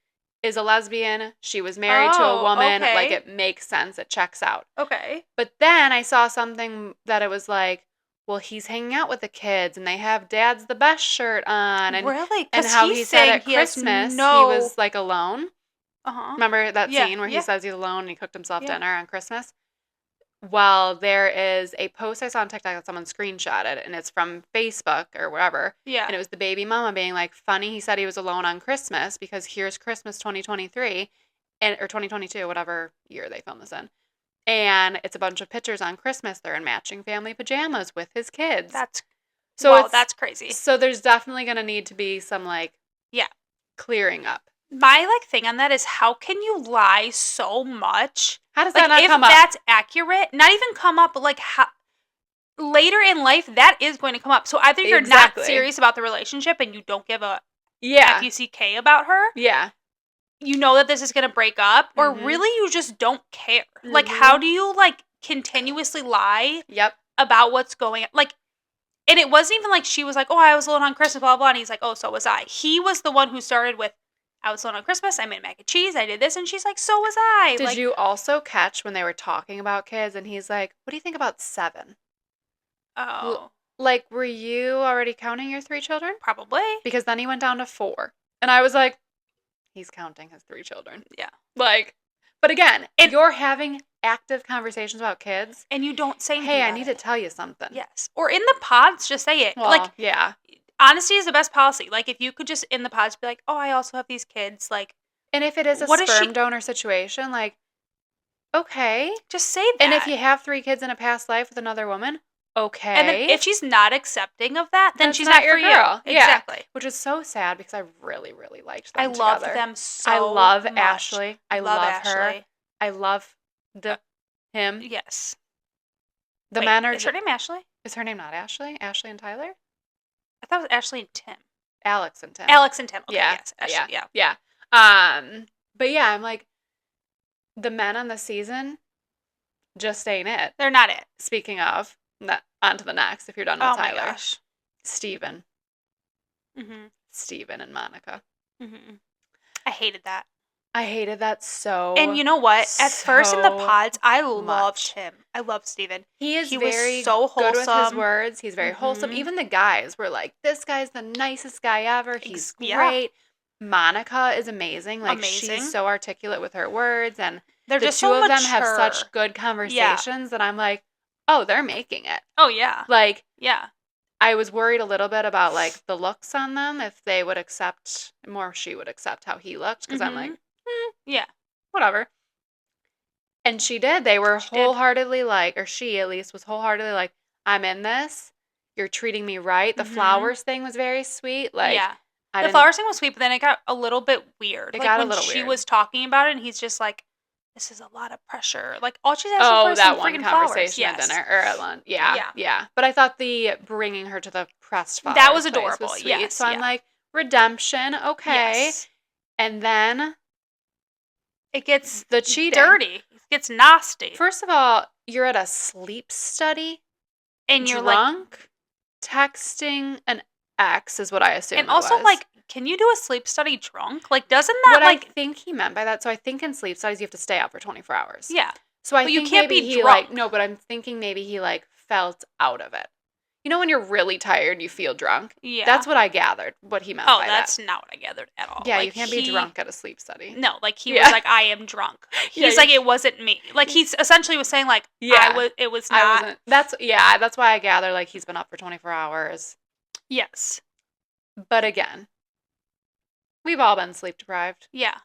is a lesbian. She was married to a woman. Okay. Like, it makes sense. It checks out. Okay. But then I saw something that it was like, well, he's hanging out with the kids, and they have Dad's the Best shirt on. And, really? And how he said at Christmas he was, like, alone. Uh-huh. Remember that scene where he says he's alone and he cooked himself dinner on Christmas? Well, there is a post I saw on TikTok that someone screenshotted, and it's from Facebook or wherever. Yeah. And it was the baby mama being like, funny, he said he was alone on Christmas because here's Christmas 2023, or 2022, whatever year they filmed this in. And it's a bunch of pictures on Christmas. They're in matching family pajamas with his kids. That's crazy. So there's definitely going to need to be some, like, clearing up. My, like, thing on that is, how can you lie so much? How does that not come up? If that's accurate, not even come up, like, later in life, that is going to come up. So either you're not serious about the relationship and you don't give a F-U-C-K about her. Yeah. You know that this is going to break up, or really you just don't care. Like, how do you, like, continuously lie about what's going on? Like, and it wasn't even like she was like, oh, I was alone on Christmas, blah, blah, and he's like, oh, so was I. He was the one who started with, I was alone on Christmas, I made mac and cheese, I did this, and she's like, so was I. Did you also catch when they were talking about kids, and he's like, what do you think about 7? Oh. Like, were you already counting your 3 children? Probably. Because then he went down to 4. And I was like, he's counting his 3 children. Yeah. Like, but again, if you're having active conversations about kids. And you don't say anything. Hey, I need to tell you something. Yes. Or in the pods, just say it. Well, like, yeah. Honesty is the best policy. Like, if you could just in the pods be like, oh, I also have these kids. Like, and if it is a sperm donor situation, like, okay. Just say that. And if you have 3 kids in a past life with another woman, okay. And then if she's not accepting of that, then she's not your for girl. You. Exactly. Which is so sad because I really, really liked them together. love them so I love much. Ashley. I love her. Ashley. I love him. Yes. The men are. Is her name Ashley? Is her name not Ashley? Ashley and Tyler? I thought it was Ashley and Tim. Alex and Tim. Okay, yeah. Yes. Ashley, yeah. But yeah, I'm like, the men on the season just ain't it. They're not it. Speaking of, on to the next, if you're done with Tyler. Oh my gosh. Steven. Mm-hmm. Steven and Monica. Mm-hmm. I hated that. I hated that so And you know what? At first in the pods, I loved him. I loved Steven. He very so wholesome. Good with his words. He's very wholesome. Even the guys were like, this guy's the nicest guy ever. He's great. Monica is amazing. Like, she's so articulate with her words. And they're the just two so of mature. them have such good conversations that I'm like, oh, they're making it. Oh, yeah. Like, yeah. I was worried a little bit about, like, the looks on them, if they would accept, more she would accept how he looked. Because I'm like, yeah, whatever. And she did. They were wholeheartedly like, or she at least was wholeheartedly like, I'm in this. You're treating me right. The flowers thing was very sweet. Like, yeah. The flowers thing was sweet, but then it got a little bit weird. It got a little weird. She was talking about it, and he's just like, this is a lot of pressure. Like, all she's asking for is some freaking conversation flowers. at dinner or at lunch. Yeah. But I thought the bringing her to the pressed flowers that was adorable. Was sweet. So I'm like, redemption, okay. Yes. And then it gets the cheating. Dirty. It gets nasty. First of all, you're at a sleep study and you're drunk, texting an ex is what I assume. And also, like, can you do a sleep study drunk? Like, doesn't that I think he meant by that? So I think in sleep studies you have to stay out for 24 hours. Yeah. So I think you can't maybe be he drunk. but I'm thinking maybe he felt out of it. You know when you're really tired and you feel drunk? Yeah. That's what I gathered, what he meant by that. Oh, that's not what I gathered at all. Yeah, you can't be drunk at a sleep study. No, like, he was like, I am drunk. He's like, it wasn't me. Like, he essentially was saying, like, it was not. I wasn't. That's why I gather, like, he's been up for 24 hours. Yes. But again, we've all been sleep deprived. Yeah.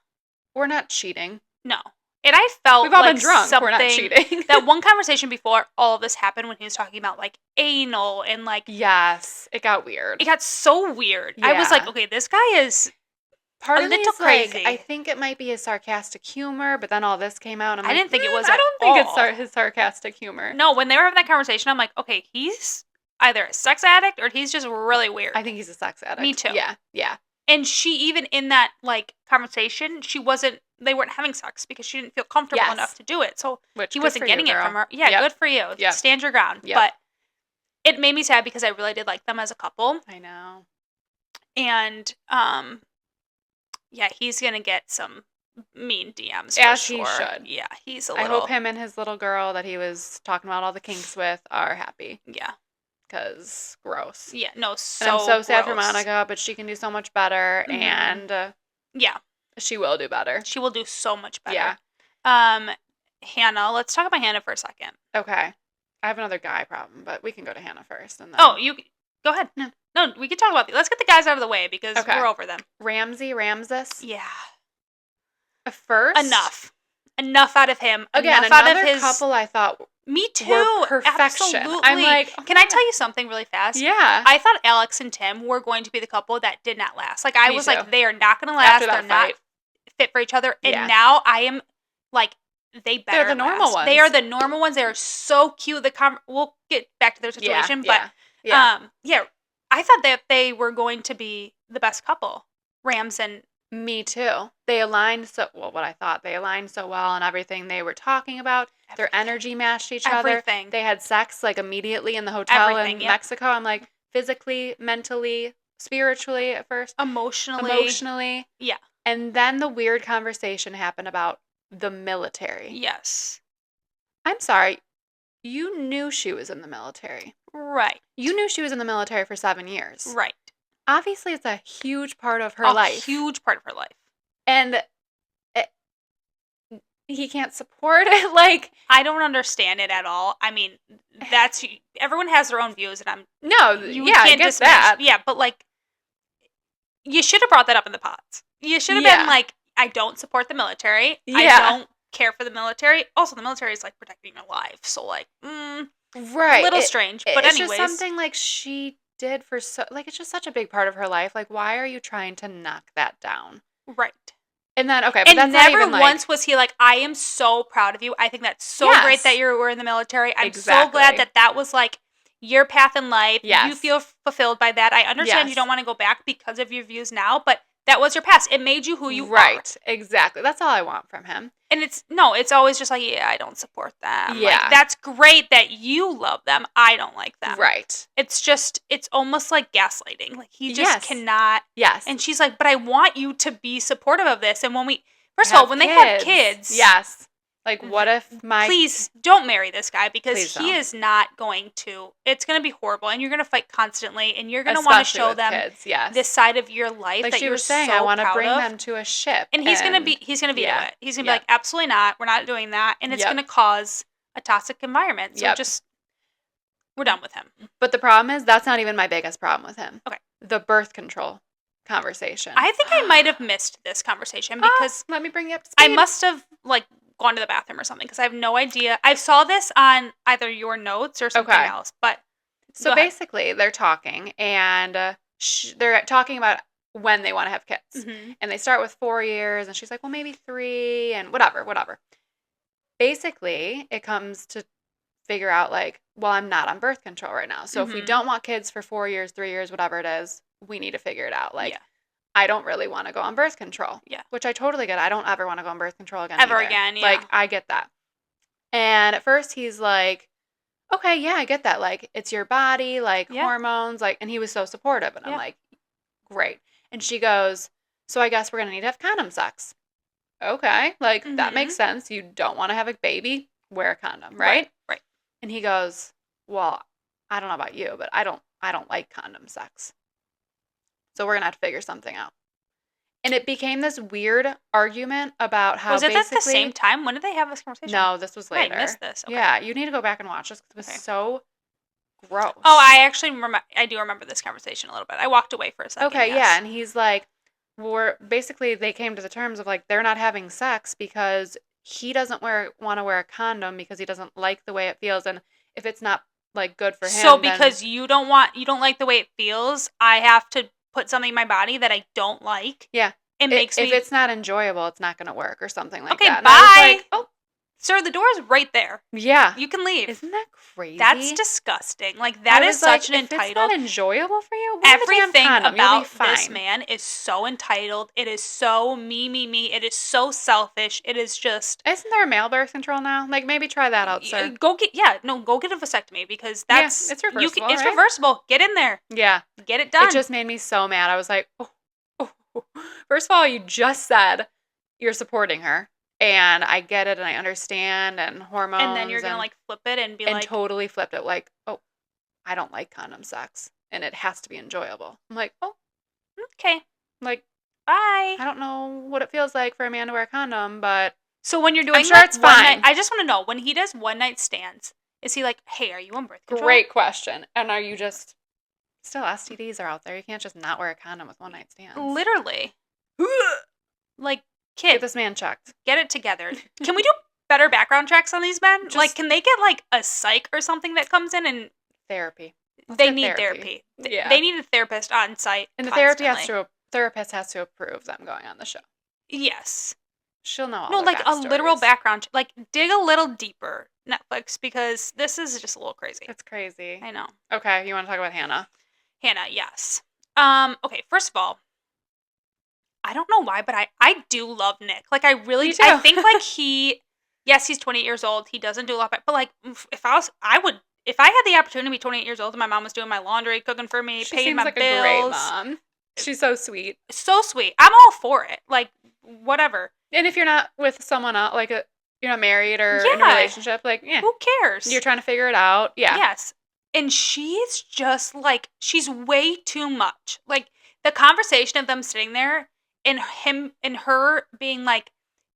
We're not cheating. No. And I felt we've all been drunk. We're not cheating. That one conversation before all of this happened, when he was talking about, like, anal and, like... Yes. It got weird. It got so weird. Yeah. I was like, okay, this guy is part of me is crazy. Like, I think it might be his sarcastic humor, but then all this came out, and I'm didn't think it was I don't think it's his sarcastic humor. No, when they were having that conversation, I'm like, okay, he's either a sex addict or he's just really weird. I think he's a sex addict. Me too. Yeah. And she, even in that, like, conversation, they weren't having sex because she didn't feel comfortable enough to do it. So he wasn't getting it from her. Yeah, good for you. Yep. Stand your ground. Yep. But it made me sad because I really did like them as a couple. I know. And Yeah, he's going to get some mean DMs As for he sure. should. Yeah, he's a little... I hope him and his little girl that he was talking about all the kinks with are happy. Yeah. Because gross. Yeah, no, so and I'm so sad for gross. Monica, but she can do so much better, and yeah, she will do better. She will do so much better. Yeah. Hannah, let's talk about Hannah for a second. Okay. I have another guy problem, but we can go to Hannah first. And then... Oh, you go ahead. No, we can talk about let's get the guys out of the way because we're over them. Ramses. Yeah. First, enough out of him. Again, enough another out of his couple I thought me too. Were perfection. Absolutely. I'm like, can I tell you something really fast? Yeah. I thought Alex and Tim were going to be the couple that did not last. Like I was like, they are not going to last. They're not fit for each other. And now I am like, they better. They're the normal ones. They are the normal ones. They are so cute. We'll get back to their situation, but I thought that they were going to be the best couple, Rams and. Me too. They aligned what I thought. They aligned so well on everything they were talking about. Their energy matched each other. They had sex like immediately in the hotel in Mexico. I'm like, physically, mentally, spiritually at first. Emotionally. Yeah. And then the weird conversation happened about the military. Yes. I'm sorry. You knew she was in the military. Right. You knew she was in the military for 7 years. Right. Obviously, it's a huge part of her life. A huge part of her life. And he can't support it. Like, I don't understand it at all. I mean, everyone has their own views, and I get that. Yeah, but like, you should have brought that up in the pods. You should have been like, I don't support the military. Yeah. I don't care for the military. Also, the military is like protecting your life, so like, right, a little strange. But it's anyways, just something like she did for it's just such a big part of her life. Like, why are you trying to knock that down? Right. And then, but and that's never not even once was he like, I am so proud of you. I think that's so great that you were in the military. I'm so glad that was like your path in life. Yes. You feel fulfilled by that. I understand you don't want to go back because of your views now, but that was your past. It made you who you are. Right. Exactly. That's all I want from him. And it's always just like, I don't support them. Yeah. Like, that's great that you love them. I don't like them. Right. It's almost like gaslighting. Like, he just cannot. Yes. And she's like, but I want you to be supportive of this. And when they have kids. Yes. Like, what if Please don't marry this guy because he is not going to. It's going to be horrible. And you're going to fight constantly. And you're going to want to show them this side of your life that you're saying, I want to bring them to a ship. And he's going to veto it. He's going to be like, absolutely not. We're not doing that. And it's going to cause a toxic environment. So we're done with him. But the problem is, that's not even my biggest problem with him. Okay. The birth control conversation. I think I might have missed this conversation because. Let me bring you up to speed. I must have, gone to the bathroom or something because I have no idea. I saw this on either your notes or something else, but so basically they're talking and they're talking about when they want to have kids, and they start with 4 years, and she's like, well, maybe 3, and whatever. Basically, it comes to figure out like, well, I'm not on birth control right now, so if we don't want kids for 4 years, 3 years, whatever it is, we need to figure it out. Like. I don't really want to go on birth control. Yeah. Which I totally get. I don't ever want to go on birth control again. Ever again, yeah. Like, I get that. And at first he's like, okay, yeah, I get that. Like, it's your body, like, hormones, like, and he was so supportive. And I'm like, great. And she goes, so I guess we're going to need to have condom sex. Okay. Like, that makes sense. You don't want to have a baby, wear a condom, right? Right. And he goes, well, I don't know about you, but I don't like condom sex. So we're going to have to figure something out. And it became this weird argument about how was it at the same time? When did they have this conversation? No, this was later. I missed this. Okay. Yeah, you need to go back and watch this because it was so gross. Oh, I do remember this conversation a little bit. I walked away for a second. Okay, yeah. And he's like, basically they came to the terms of like, they're not having sex because he doesn't want to wear a condom because he doesn't like the way it feels. And if it's not like good for him. So because you don't like the way it feels, I have to put something in my body that I don't like. Yeah. It makes me... If it's not enjoyable, it's not going to work or something like that. Okay, and bye. I was like, oh. Sir, the door's right there. Yeah. You can leave. Isn't that crazy? That's disgusting. Like, that is such an entitled... If it's not enjoyable for you, everything about this man is so entitled. It is so me. It is so selfish. It is just... Isn't there a male birth control now? Like, maybe try that out, sir. Go get a vasectomy because that's... Yeah, it's reversible, It's reversible. Get in there. Yeah. Get it done. It just made me so mad. I was like, oh. First of all, you just said you're supporting her. And I get it and I understand and hormones. And then you're going to like flip it and be like. And totally flipped it. Like, oh, I don't like condom sex. And it has to be enjoyable. I'm like, oh. Okay. Like, bye. I don't know what it feels like for a man to wear a condom, but. So when you're doing I'm sure it's fine. I just want to know, when he does one night stands, is he like, hey, are you on birth control? Great question. And are you just. Still, STDs are out there. You can't just not wear a condom with one night stands. Literally. Like, kid. Get this man checked. Get it together. Can we do better background checks on these men? Like, can they get like a psych or something that comes in and. Therapy. They need therapy. Yeah. They need a therapist on site. And the therapist has to approve them going on the show. Yes. She'll know all No, like a literal background. Like, dig a little deeper, Netflix, because this is just a little crazy. It's crazy. I know. Okay, you want to talk about Hannah? Hannah, yes. Okay, first of all, I don't know why, but I do love Nick. Like, I really do. I think, like, yes, he's 28 years old. He doesn't do a lot, but, like, if I had the opportunity to be 28 years old and my mom was doing my laundry, cooking for me, paying my bills. She seems like a great mom. She's so sweet. So sweet. I'm all for it. Like, whatever. And if you're not with someone else, like, you're not married or in a relationship, like, yeah. Who cares? You're trying to figure it out. Yeah. Yes. And she's just, like, she's way too much. Like, the conversation of them sitting there and him and her being like,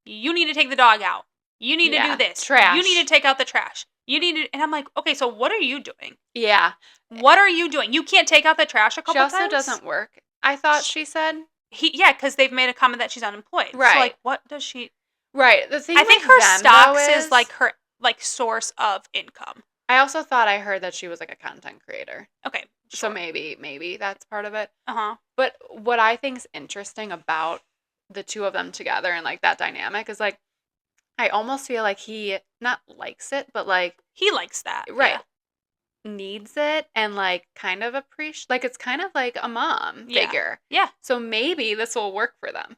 you need to take the dog out. You need to do this. Trash. You need to take out the trash. You need to, and I'm like, okay, so what are you doing? Yeah. What are you doing? You can't take out the trash a couple times? She also doesn't work, I thought she said. Because they've made a comment that she's unemployed. Right. So, like, what does she... Right. The thing I think her stocks is, like, her, like, source of income. I also thought I heard that she was, like, a content creator. Okay. Sure. So maybe that's part of it. Uh-huh. But what I think is interesting about the two of them together and, like, that dynamic is, like, I almost feel like he not likes it, but, like... He likes that. Right. Yeah. Needs it and, like, kind of appreciate... Like, it's kind of like a mom figure. Yeah. So maybe this will work for them.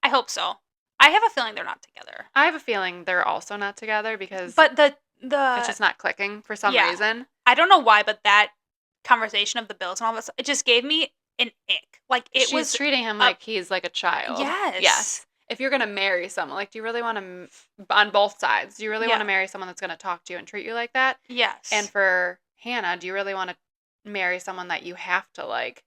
I hope so. I have a feeling they're not together. I have a feeling they're also not together because... But the... It's just not clicking for some reason. I don't know why, but that conversation of the bills and all this, it just gave me an ick. Like, She's treating him like he's like a child. Yes. If you're going to marry someone, like, do you really want to, on both sides, do you really want to marry someone that's going to talk to you and treat you like that? Yes. And for Hannah, do you really want to marry someone that you have to, like...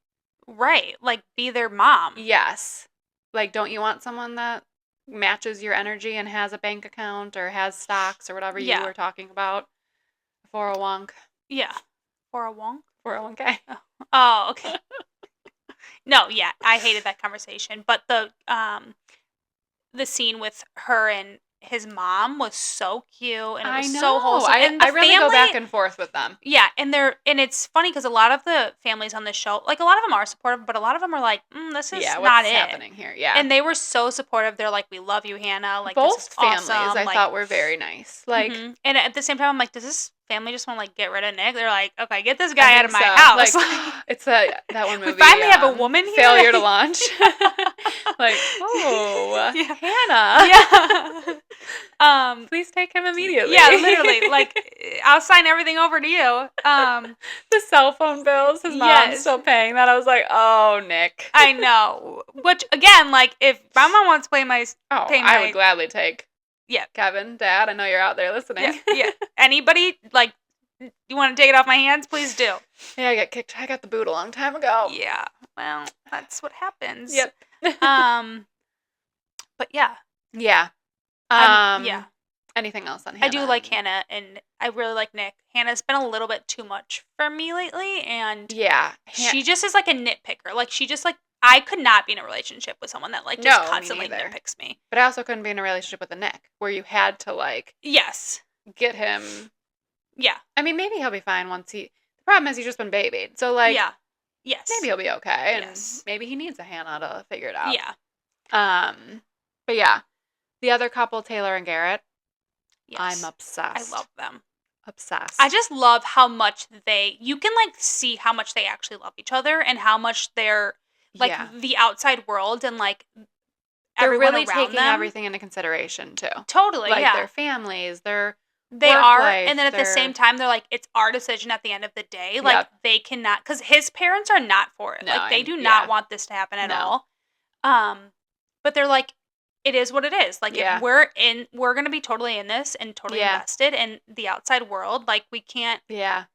Right. Like, be their mom. Yes. Like, don't you want someone that matches your energy and has a bank account or has stocks or whatever you were talking about? 401k. Yeah. 401? 401k. Oh, okay. No, yeah, I hated that conversation. But the scene with her and his mom was so cute and it was so wholesome. I really go back and forth with them. Yeah, and it's funny because a lot of the families on the show, like, a lot of them are supportive, but a lot of them are like, this is not what's it. happening here? Yeah, and they were so supportive. They're like, we love you, Hannah. Like, both this is families, awesome. I thought were very nice. Like, and at the same time, I'm like, does this family just want to, like, get rid of Nick? They're like, okay, get this guy out of my house. Like, it's that one movie. We finally have a woman here. Failure to launch. Like, Hannah. Yeah. Please take him immediately. Yeah, literally. Like, I'll sign everything over to you. The cell phone bills, his mom's still paying that. I was like, oh, Nick. I know. Which, again, like, if my mom wants to I would gladly take. Yeah. Kevin, Dad, I know you're out there listening. Yeah. Anybody, like, you want to take it off my hands? Please do. Yeah, I got the boot a long time ago. Yeah. Well, that's what happens. Yep. But yeah. Yeah. Yeah. Anything else on Hannah? I do like Hannah, and I really like Nick. Hannah's been a little bit too much for me lately, and she just is like a nitpicker. Like, she just, like, I could not be in a relationship with someone that, like, just constantly nitpicks me. But I also couldn't be in a relationship with a Nick, where you had to, like... Yes. Get him... Yeah. I mean, maybe he'll be fine once he... The problem is he's just been babied, so, like... Yeah. Yes. Maybe he'll be okay, and maybe he needs a Hannah to figure it out. Yeah. But yeah. The other couple, Taylor and Garrett, yes. I'm obsessed. I love them. Obsessed. I just love how much you can, like, see how much they actually love each other and how much they're, like, the outside world and, like, they're everyone really around taking them. everything into consideration, too. Totally, like, their families, their They work are, life, and then at the same time, they're like, it's our decision at the end of the day. Like, they cannot, because his parents are not for it. No, like, they do not want this to happen at all. But they're like, it is what it is. Like, if we're going to be totally in this and totally invested in the outside world. Like, we can't. Yeah.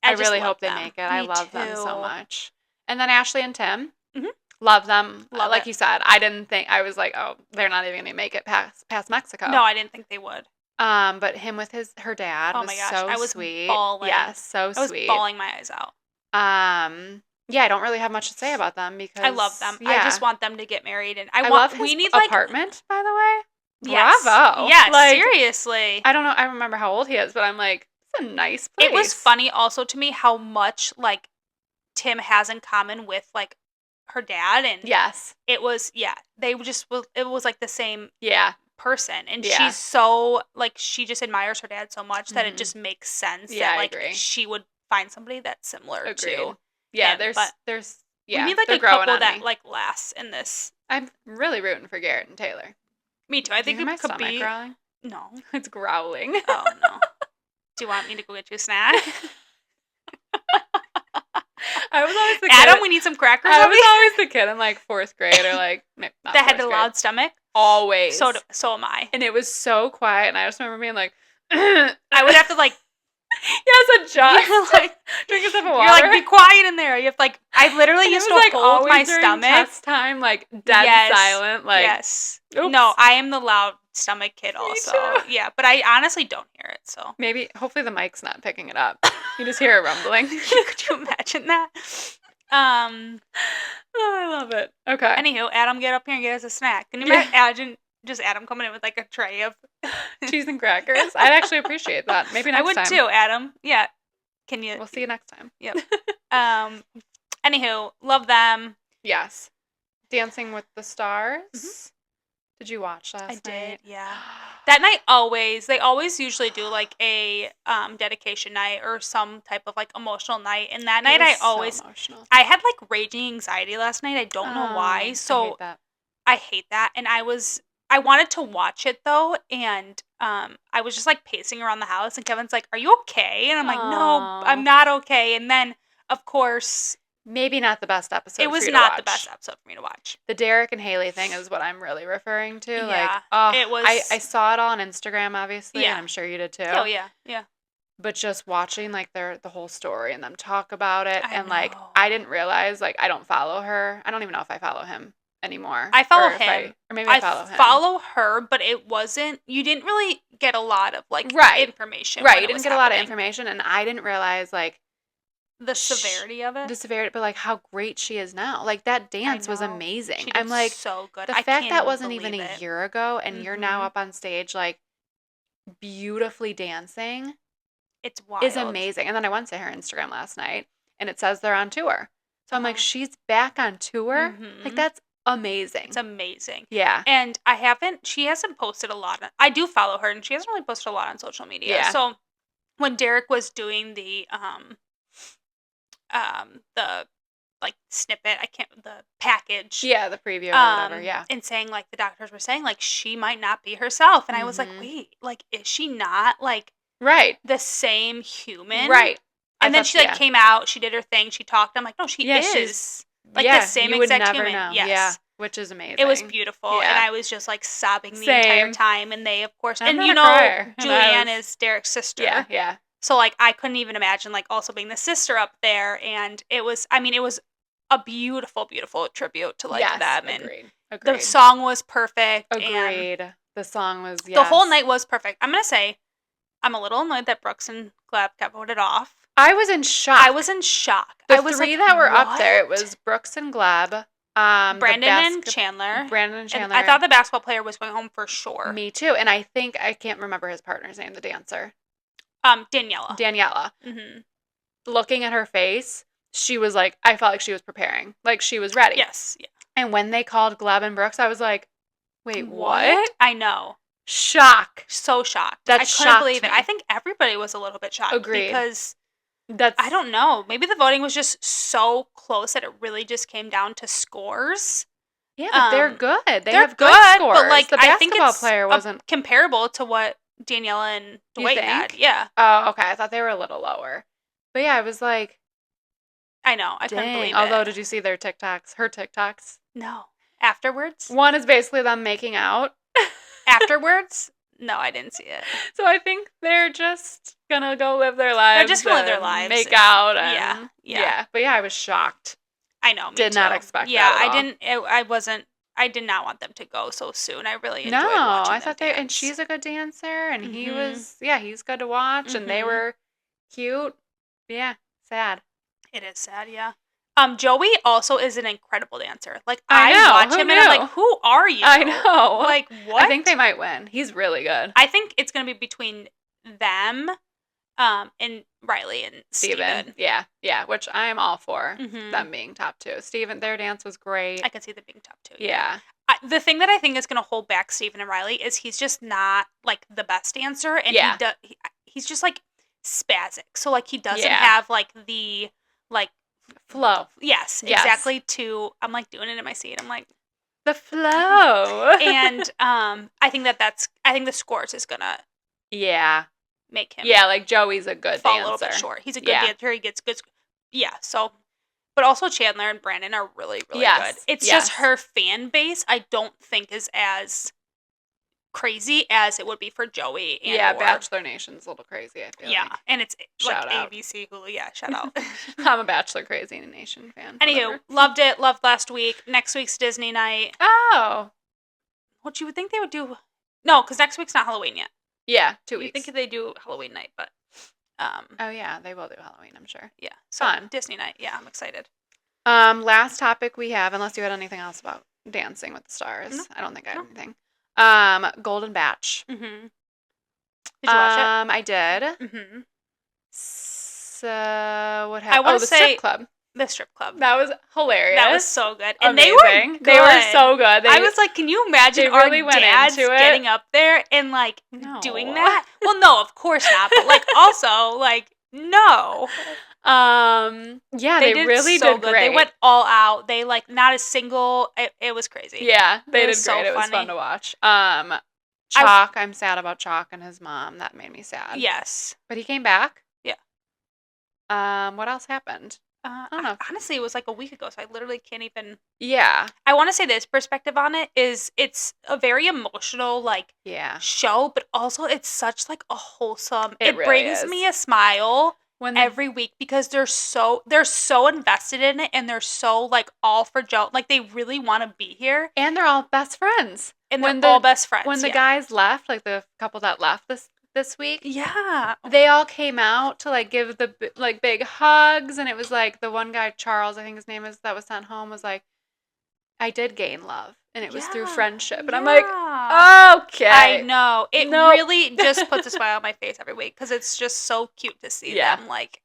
I really hope they make it. I love them so much. And then Ashley and Tim. Mm-hmm. Love them. Like you said, I was like, oh, they're not even going to make it past Mexico. No, I didn't think they would. But him with her dad was so sweet. Bawling. Yes, so sweet. I was bawling my eyes out. Yeah, I don't really have much to say about them because I love them. Yeah. I just want them to get married, and I love his apartment, by the way. Yes. Bravo. Yes, seriously. I don't know. I remember how old he is, but I'm like, it's a nice place. It was funny also to me how much like Tim has in common with like her dad, and it was they just it was like the same person, and she's so like she just admires her dad so much that it just makes sense that like she would find somebody that's similar to him. There's we need like a couple that like lasts in this. I'm really rooting for Garrett and Taylor. Me too. I think it could be growling. No, it's growling. Oh no. Do you want me to go get you a snack? I was always the kid. Adam, we need some crackers. I was always the kid in like 4th grade or like not that had the loud stomach. Always. So am I. And it was so quiet, and I just remember being like, I would have to like. Yes, adjust. Like drink a sip of water. You're like, be quiet in there. You have to, like, I literally used to like hold my stomach. Test time, like dead silent. Like Oops. No, I am the loud stomach kid also. Yeah, but I honestly don't hear it. So hopefully the mic's not picking it up. You just hear it rumbling. Could you imagine that? Oh, I love it. Okay. Anywho, Adam, get up here and get us a snack. Can you imagine? Just Adam coming in with like a tray of cheese and crackers. I'd actually appreciate that. Maybe next time. I would too, Adam. Yeah. Can you? We'll see you next time. Yep. Anywho, love them. Yes. Dancing with the Stars. Mm-hmm. Did you watch last night? I did, yeah. That night they always usually do like a dedication night or some type of like emotional night. And that night I had like raging anxiety last night. I don't know why. So I hate that. And I wanted to watch it though, and I was just like pacing around the house, and Kevin's like, "Are you okay?" And I'm like, "No, I'm not okay." And then, of course, maybe not the best episode. It was not the best episode for me to watch. The Derek and Haley thing is what I'm really referring to. Yeah, it was. I saw it all on Instagram, obviously, and I'm sure you did too. Oh yeah, yeah. But just watching like the whole story and them talk about it, and like I didn't realize like I don't follow her. I don't even know if I follow him anymore. I follow him. Or maybe I follow him. Follow her, but it wasn't, you didn't really get a lot of like information. Right, you didn't get a lot of information, and I didn't realize like the severity of it. The severity, but like how great she is now. Like that dance was amazing. She did I'm like so good. The fact that wasn't even a year ago, and you're now up on stage like beautifully dancing. It's wild. Is amazing. And then I went to her Instagram last night, and it says they're on tour. So I'm like, she's back on tour. Mm-hmm. Like that's amazing. It's amazing. Yeah. And she hasn't posted a lot. I do follow her, and she hasn't really posted a lot on social media. Yeah. So when Derek was doing the like snippet, the package. Yeah, the preview or whatever, yeah. And saying like the doctors were saying like she might not be herself. And I was like, wait, like is she not like the same human? Right. And then she came out, she did her thing, she talked. I'm like, no, she is. She's like the same exact human. Know. Yes. Yeah, which is amazing. It was beautiful, and I was just like sobbing the entire time. And they, of course, I'm and you know, crier. Julianne is Derek's sister. Yeah, yeah. So like I couldn't even imagine like also being the sister up there, and it was a beautiful, beautiful tribute to like them. And agreed. The song was perfect. Agreed. And the song was the whole night was perfect. I'm gonna say I'm a little annoyed that Brooks and Gleb got voted off. I was in shock. I was three that were up there. It was Brooks and Gleb, Brandon and Chandler. And I thought the basketball player was going home for sure. Me too. And I can't remember his partner's name, the dancer. Daniela. Mm-hmm. Looking at her face, she was like, I felt like she was preparing. Like she was ready. Yes. Yeah. And when they called Gleb and Brooks, I was like, wait, what? I know. Shock. So shocked. I couldn't believe it. I think everybody was a little bit shocked. Agreed. Because I don't know. Maybe the voting was just so close that it really just came down to scores. Yeah, but they're good. They have good scores. But like, the basketball player wasn't comparable to what Daniela and Dwight had. Yeah. Oh, okay. I thought they were a little lower. But yeah, I was like, I know. I couldn't believe it. Although, did you see their TikToks? Her TikToks? No. Afterwards? One is basically them making out. Afterwards? No, I didn't see it. So I think they're just gonna go live their lives. They're just gonna live their lives. Make out. And, yeah. But yeah, I was shocked. I know, me Did too. not expect that at all. I did not want them to go so soon. I really enjoyed watching I thought dance. and she's a good dancer, and he was, he's good to watch, and they were cute. Yeah, sad. It is sad, yeah. Joey also is an incredible dancer. Like, I watch him and I'm like, who are you? I know. Like, what? I think they might win. He's really good. I think it's going to be between them and Riley and Steven. Yeah, which I am all for them being top two. Steven, their dance was great. I could see them being top two. Yeah. The thing that I think is going to hold back Steven and Riley is he's just not, like, the best dancer. And he's just, like, spastic. So, like, he doesn't have, like, the, like, flow. Yes, exactly. I'm, like, doing it in my seat. I'm like, the flow. And I think I think the scores is going to make him. Yeah, like Joey's a good fall dancer. A little bit short. He's a good dancer. He gets good. Yeah. So, but also Chandler and Brandon are really, really good. It's just her fan base. I don't think is as crazy as it would be for Joey. And Bachelor Nation's a little crazy. I feel like. And it's shout like out. ABC, Hulu. Yeah, shout out. I'm a Bachelor Crazy Nation fan. Anywho, loved it. Loved last week. Next week's Disney night. Oh, what you would think they would do? No, because next week's not Halloween yet. Yeah, 2 weeks. You think they do Halloween night, but oh yeah, they will do Halloween, I'm sure. Yeah. So fun. Disney night. Yeah, I'm excited. Last topic we have, unless you had anything else about Dancing with the Stars. No. I don't think I have anything. Golden Batch. Mm-hmm. Did you watch it? I did. Mm-hmm. So what happened? The strip club. The strip club. That was hilarious. That was so good. And amazing. They were so good. I was like, can you imagine really our dads getting up there and like doing that? Well, no, of course not. But like also like no. Yeah, they really so did good. great. They went all out. They like not a single. It was crazy. Yeah, they did so great. It was funny. fun to watch. Chalk. I'm sad about Chalk and his mom. That made me sad. Yes, but he came back. Yeah. What else happened? I don't know. Honestly, it was like a week ago, so I literally can't even. Yeah. I want to say this perspective on it is it's a very emotional like show, but also it's such like a wholesome. It really brings me a smile every week because they're so invested in it and they're so like all for Joe. Like they really want to be here, and they're all best friends. And they're all best friends. When the guys left, like the couple that left this week, they all came out to like give the like big hugs, and it was like the one guy, Charles, I think his name is, that was sent home, was like, I did gain love, and it was through friendship, and I'm like, okay, I know it really just puts a smile on my face every week because it's just so cute to see them like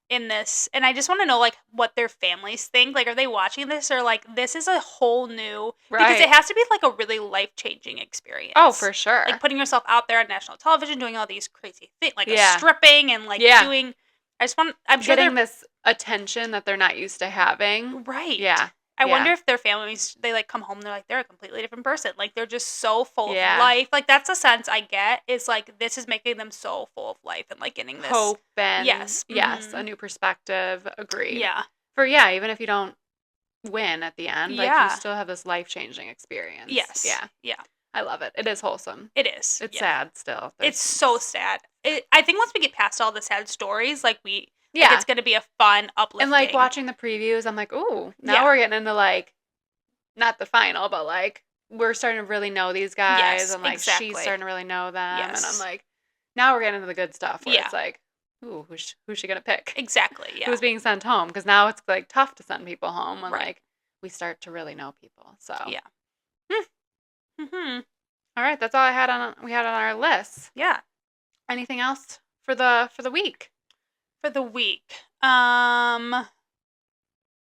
in this, and I just want to know like what their families think. Like, are they watching this or like this is a whole new because it has to be like a really life-changing experience. Oh, for sure. Like putting yourself out there on national television, doing all these crazy things, like stripping and like doing. I'm sure getting this attention that they're not used to having. Right. Yeah. I wonder if their families, they like come home and they're like, they're a completely different person. Like they're just so full of life. Like that's the sense I get is like, this is making them so full of life and like getting this hope and a new perspective. Agreed. Yeah. Even if you don't win at the end, like you still have this life-changing experience. Yes. Yeah. Yeah. I love it. It is wholesome. It is. It's sad still. It's so sad. I think once we get past all the sad stories, like like it's going to be a fun, uplifting. And like watching the previews, I'm like, ooh, now we're getting into like, not the final, but like we're starting to really know these guys, and like she's starting to really know them, and I'm like, now we're getting into the good stuff where it's like, ooh, who's she gonna pick? Exactly. Yeah. Who's being sent home? Because now it's like tough to send people home when like we start to really know people. So All right, that's all we had on our list. Yeah. Anything else for the week? For the week,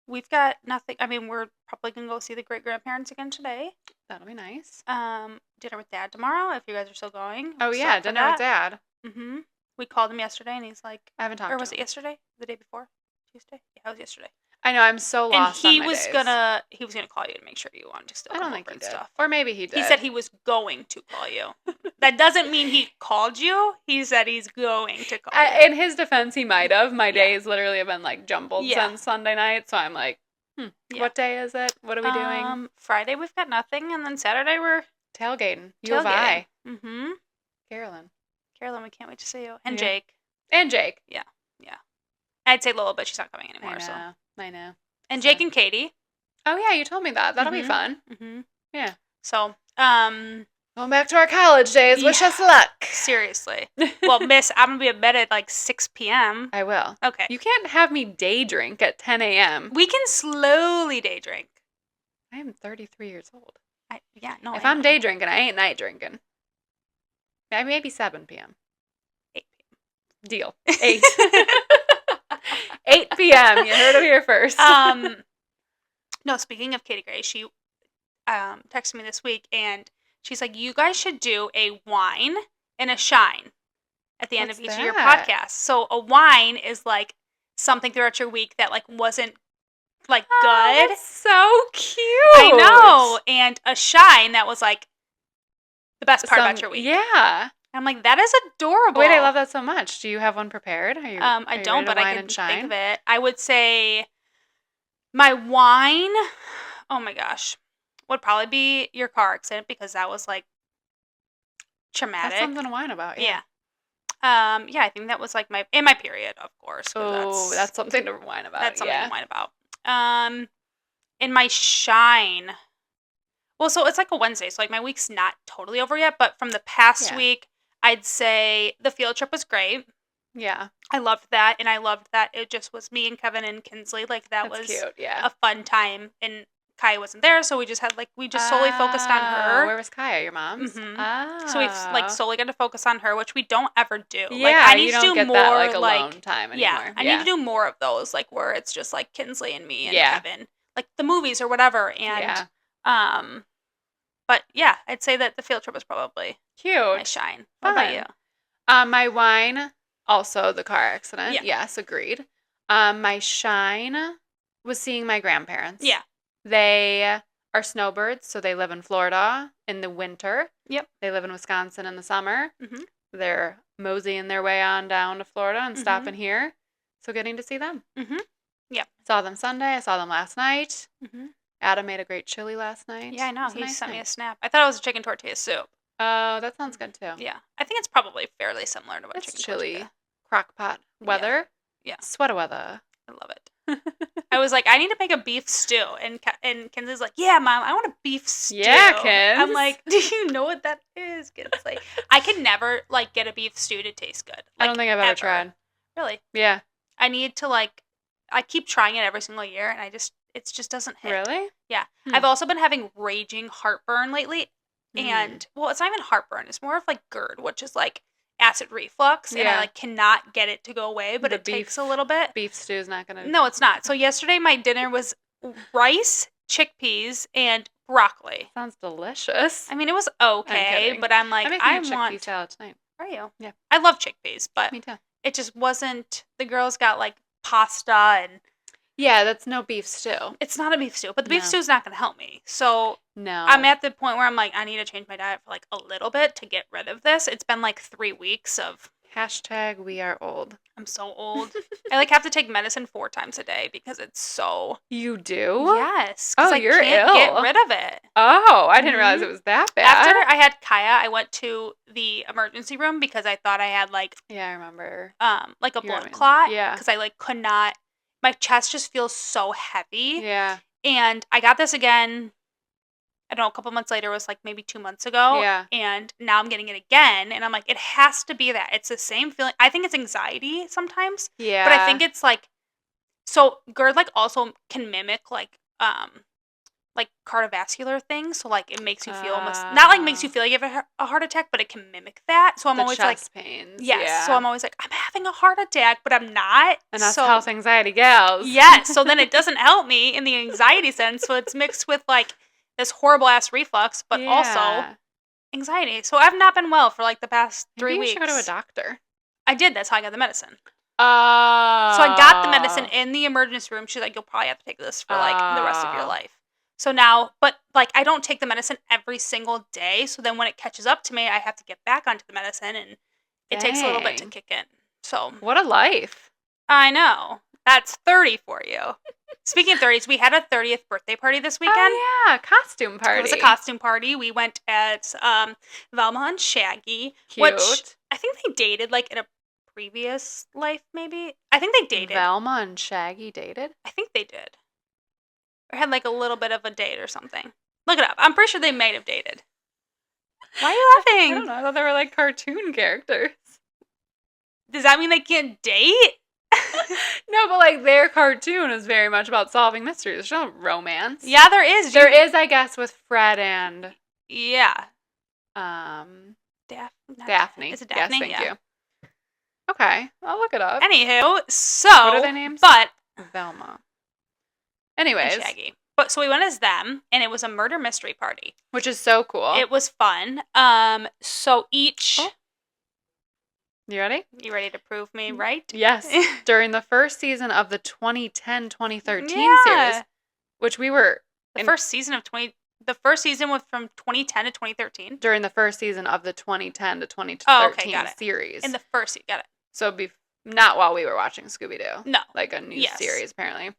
we've got nothing. I mean, we're probably gonna go see the great grandparents again today. That'll be nice. Dinner with Dad tomorrow if you guys are still going. Oh yeah, dinner with Dad. Mm-hmm. We called him yesterday and he's like, I haven't talked. Or was it yesterday? The day before? Tuesday? Yeah, it was yesterday. I know, I'm so lost. And he was gonna call you to make sure you wanted to still come over and stuff. Or maybe he did. He said he was going to call you. That doesn't mean he called you. He said he's going to call you. In his defense, he might have. My days literally have been like jumbled since Sunday night, so I'm like, Yeah. What day is it? What are we doing? Friday we've got nothing, and then Saturday we're tailgating. U of I. Mm-hmm. Carolyn, we can't wait to see you. And Jake. Yeah. I'd say Lola, but she's not coming anymore. I know. And Jake and Katie. Oh yeah, you told me that. That'll be fun. Mm-hmm. Yeah. So, going back to our college days. Wish us luck. Seriously. Well, miss, I'm going to be in bed at like 6 p.m. I will. Okay. You can't have me day drink at 10 a.m. We can slowly day drink. I am 33 years old. If I'm day drinking, I ain't night drinking. Maybe 7 p.m. 8 p.m. Deal. 8. 8 p.m. You heard it here first. No, speaking of Katie Gray, she texted me this week, and she's like, you guys should do a wine and a shine at the end of each of your podcasts. So a wine is like something throughout your week that like wasn't like good. That's so cute. I know. And a shine that was like the best part about your week. Yeah. I'm like, that is adorable. Wait, I love that so much. Do you have one prepared? I don't, but I can think of it. I would say my wine, oh my gosh, would probably be your car accident, because that was like traumatic. That's something to whine about. Yeah. I think that was like my period, of course. That's something to whine about. That's something to whine about. In my shine, well, so it's like a Wednesday, so like my week's not totally over yet, but from the past week, I'd say the field trip was great. Yeah. I loved that, and I loved that it just was me and Kevin and Kinsley. Like, that was cute, a fun time, and Kaya wasn't there, so we just solely focused on her. Where was Kaya? Your mom's? Mm-hmm. Oh. So we've like solely got to focus on her, which we don't ever do. Yeah, like, I need to do get more that, like alone time anymore. Yeah, I need to do more of those, like where it's just like Kinsley and me and Kevin, like the movies or whatever. And but yeah, I'd say that the field trip was probably cute. My shine. What about you? My wine, also the car accident. Yeah. Yes, agreed. My shine was seeing my grandparents. Yeah. They are snowbirds, so they live in Florida in the winter. Yep. They live in Wisconsin in the summer. Mm-hmm. They're moseying their way on down to Florida and stopping here. So getting to see them. Mm-hmm. Yep. Saw them Sunday. I saw them last night. Mm-hmm. Adam made a great chili last night. Yeah, I know. He sent me a snap. I thought it was a chicken tortilla soup. Oh, that sounds good too. Yeah. I think it's probably fairly similar to what chicken chili. Tortilla. Crock pot weather. Yeah. Sweater weather. I love it. I was like, I need to make a beef stew. And Kinsley's like, yeah, Mom, I want a beef stew. Yeah, Kins. I'm like, do you know what that is, Kinsley? I can never, like, get a beef stew to taste good. Like, I don't think I've ever tried. Really? Yeah. I need to, like, I keep trying it every single year, and it just doesn't hit. Really? Yeah. I've also been having raging heartburn lately. And, well, it's not even heartburn. It's more of, like, GERD, which is, like, acid reflux. And I, like, cannot get it to go away, but it takes a little bit. Beef stew is not going to... No, it's not. So yesterday my dinner was rice, chickpeas, and broccoli. Sounds delicious. I mean, it was okay, but I'm like, I want... chickpea salad tonight. Are you? Yeah. I love chickpeas, but me too. It just wasn't... The girls got, like, pasta and... Yeah, that's no beef stew. It's not a beef stew, but the beef stew is not going to help me. So no, I'm at the point where I'm like, I need to change my diet for like a little bit to get rid of this. It's been like 3 weeks of... #we are old. I'm so old. I like have to take medicine 4 times a day because it's so... You do? Yes. Oh, you're ill. Get rid of it. Oh, I didn't realize it was that bad. After I had Kaya, I went to the emergency room because I thought I had like... Yeah, I remember. Like a blood clot. Yeah. Because I like could not... My chest just feels so heavy. Yeah. And I got this again, I don't know, a couple months later. It was like maybe 2 months ago. Yeah. And now I'm getting it again. And I'm like, it has to be that. It's the same feeling. I think it's anxiety sometimes. Yeah. But I think it's like, so GERD like also can mimic like cardiovascular things. So like it makes you feel almost, not like makes you feel like you have a heart attack, but it can mimic that. So I'm always chest like, pains. Yes. Yeah. So I'm always like, I'm having a heart attack, but I'm not. And that's health anxiety gals. Yes. So then it doesn't help me in the anxiety sense. So it's mixed with like this horrible ass reflux, but also anxiety. So I've not been well for like the past 3 weeks. You should go to a doctor. I did. That's how I got the medicine. Oh. So I got the medicine in the emergency room. She's like, you'll probably have to take this for like the rest of your life. So now, but like I don't take the medicine every single day. So then when it catches up to me, I have to get back onto the medicine and it takes a little bit to kick in. So what a life. I know. That's 30 for you. Speaking of 30s, we had a 30th birthday party this weekend. Oh, yeah. Costume party. It was a costume party. We went as Velma and Shaggy. Cute. Which I think they dated, like, in a previous life, maybe. I think they dated. Velma and Shaggy dated? I think they did. Or had, like, a little bit of a date or something. Look it up. I'm pretty sure they might have dated. Why are you laughing? I don't know. I thought they were, like, cartoon characters. Does that mean they can't date? No, but, like, their cartoon is very much about solving mysteries. There's no romance. Yeah, there is. There is, I guess, with Fred and... Yeah. Daphne. Is it Daphne? Yes, thank you. Okay, I'll look it up. Anywho, so... What are their names? But... Velma. Anyways. And Shaggy. But, so we went as them, and it was a murder mystery party. Which is so cool. It was fun. So each... Oh. You ready? You ready to prove me right? Yes. During the first season of the 2010-2013 series, which we were... The first season was from 2010 to 2013? During the first season of the 2010 to 2013 series. In the first, got it. So not while we were watching Scooby-Doo. No. Like a new series, apparently.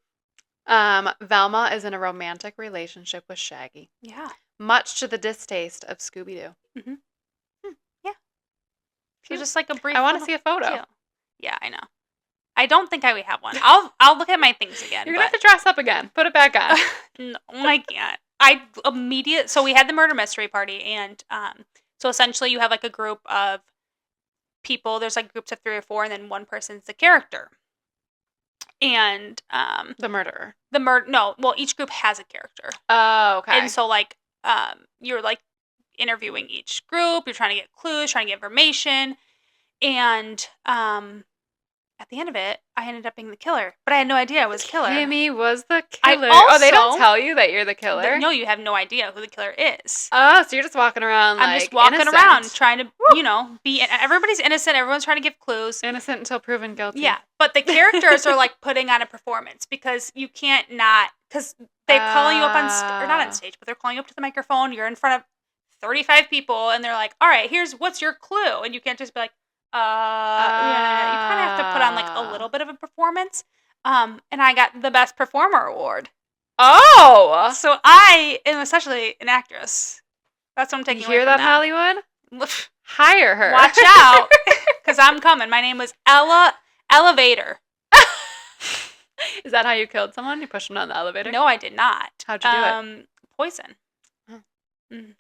Velma is in a romantic relationship with Shaggy. Yeah. Much to the distaste of Scooby-Doo. Mm-hmm. Yeah. So just like a brief... I want to see a photo. Deal. Yeah, I know. I don't think I have one. I'll look at my things again. You're going to have to dress up again. Put it back on. No, I can't. So we had the murder mystery party, and so essentially you have like a group of people. There's like groups of 3 or 4, and then one person's the character. And the murderer. Each group has a character. Oh, okay. And so like you're like interviewing each group, you're trying to get clues, trying to get information, and at the end of it, I ended up being the killer. But I had no idea I was the killer. Kimmy was the killer. They don't tell you that you're the killer? No, you have no idea who the killer is. Oh, so you're just walking around I'm just walking innocent. Around trying to, be... Everybody's innocent. Everyone's trying to give clues. Innocent until proven guilty. Yeah, but the characters are, like, putting on a performance because you can't not... Because they're calling you up on... Or not on stage, but they're calling you up to the microphone. You're in front of 35 people, and they're like, all right, what's your clue? And you can't just be like, you kind of have to put on like a little bit of a performance. And I got the best performer award. Oh, so I am essentially an actress. That's what I'm taking. You hear that, Hollywood? Hire her. Watch out, because I'm coming. My name was Elevator. Is that how you killed someone? You pushed them down the elevator? No, I did not. How'd you do it? Poison.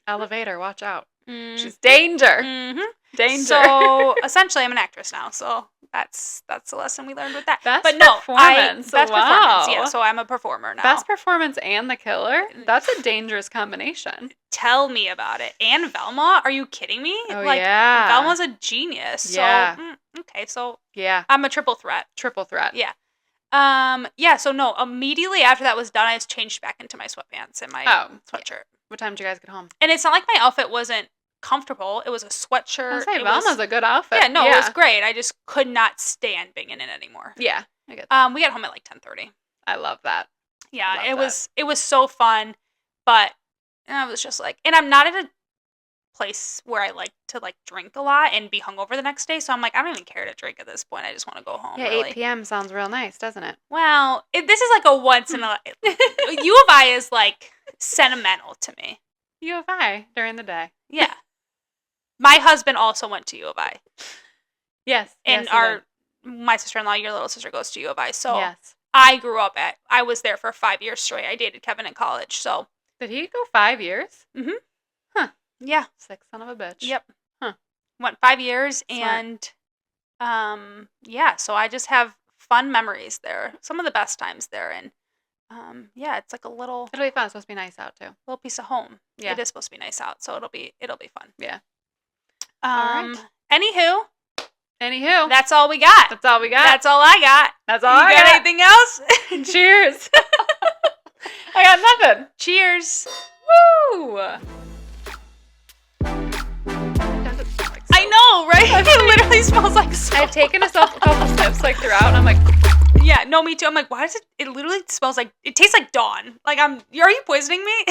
Elevator, watch out. She's danger. Mm-hmm. Danger. So essentially, I'm an actress now. So that's the lesson we learned with that. Best performance. Yeah. So I'm a performer now. Best performance and the killer. That's a dangerous combination. Tell me about it. And Velma? Are you kidding me? Oh, yeah. Velma's a genius. Yeah. So, okay. So yeah, I'm a triple threat. Yeah. Yeah. So no. Immediately after that was done, I just changed back into my sweatpants and my sweatshirt. Yeah. What time did you guys get home? And it's not like my outfit wasn't comfortable. It was a sweatshirt. I was saying, Velma's a good outfit. Yeah, no, it was great. I just could not stand being in it anymore. Yeah, I get that. We got home at like 10:30. I love that. Yeah, it was so fun, but I was just like, and I'm not at a place where I like to like drink a lot and be hungover the next day, so I'm like, I don't even care to drink at this point. I just want to go home. Yeah, really. 8 p.m. sounds real nice, doesn't it? Well, this is like a once in a U of I is like sentimental to me. U of I during the day. Yeah. My husband also went to U of I. Yes. And my sister-in-law, your little sister, goes to U of I. So yes. I was there for 5 years straight. I dated Kevin in college, so. Did he go 5 years? Mm-hmm. Huh. Yeah. Sick son of a bitch. Yep. Huh. Went 5 years. Smart. And, yeah, so I just have fun memories there. Some of the best times there. And, yeah, it's like a little. It'll be fun. It's supposed to be nice out, too. Little piece of home. Yeah. It is supposed to be nice out, so it'll be fun. Yeah. All right. Anywho, that's all we got. That's all we got. That's all I got. That's all I got. You got anything else? Cheers. I got nothing. Cheers. Woo! I know, right? It literally smells like soap. I've taken a couple sniffs like throughout, and I'm like, yeah, no, me too. I'm like, why does it literally smells like, it tastes like Dawn. Like, are you poisoning me?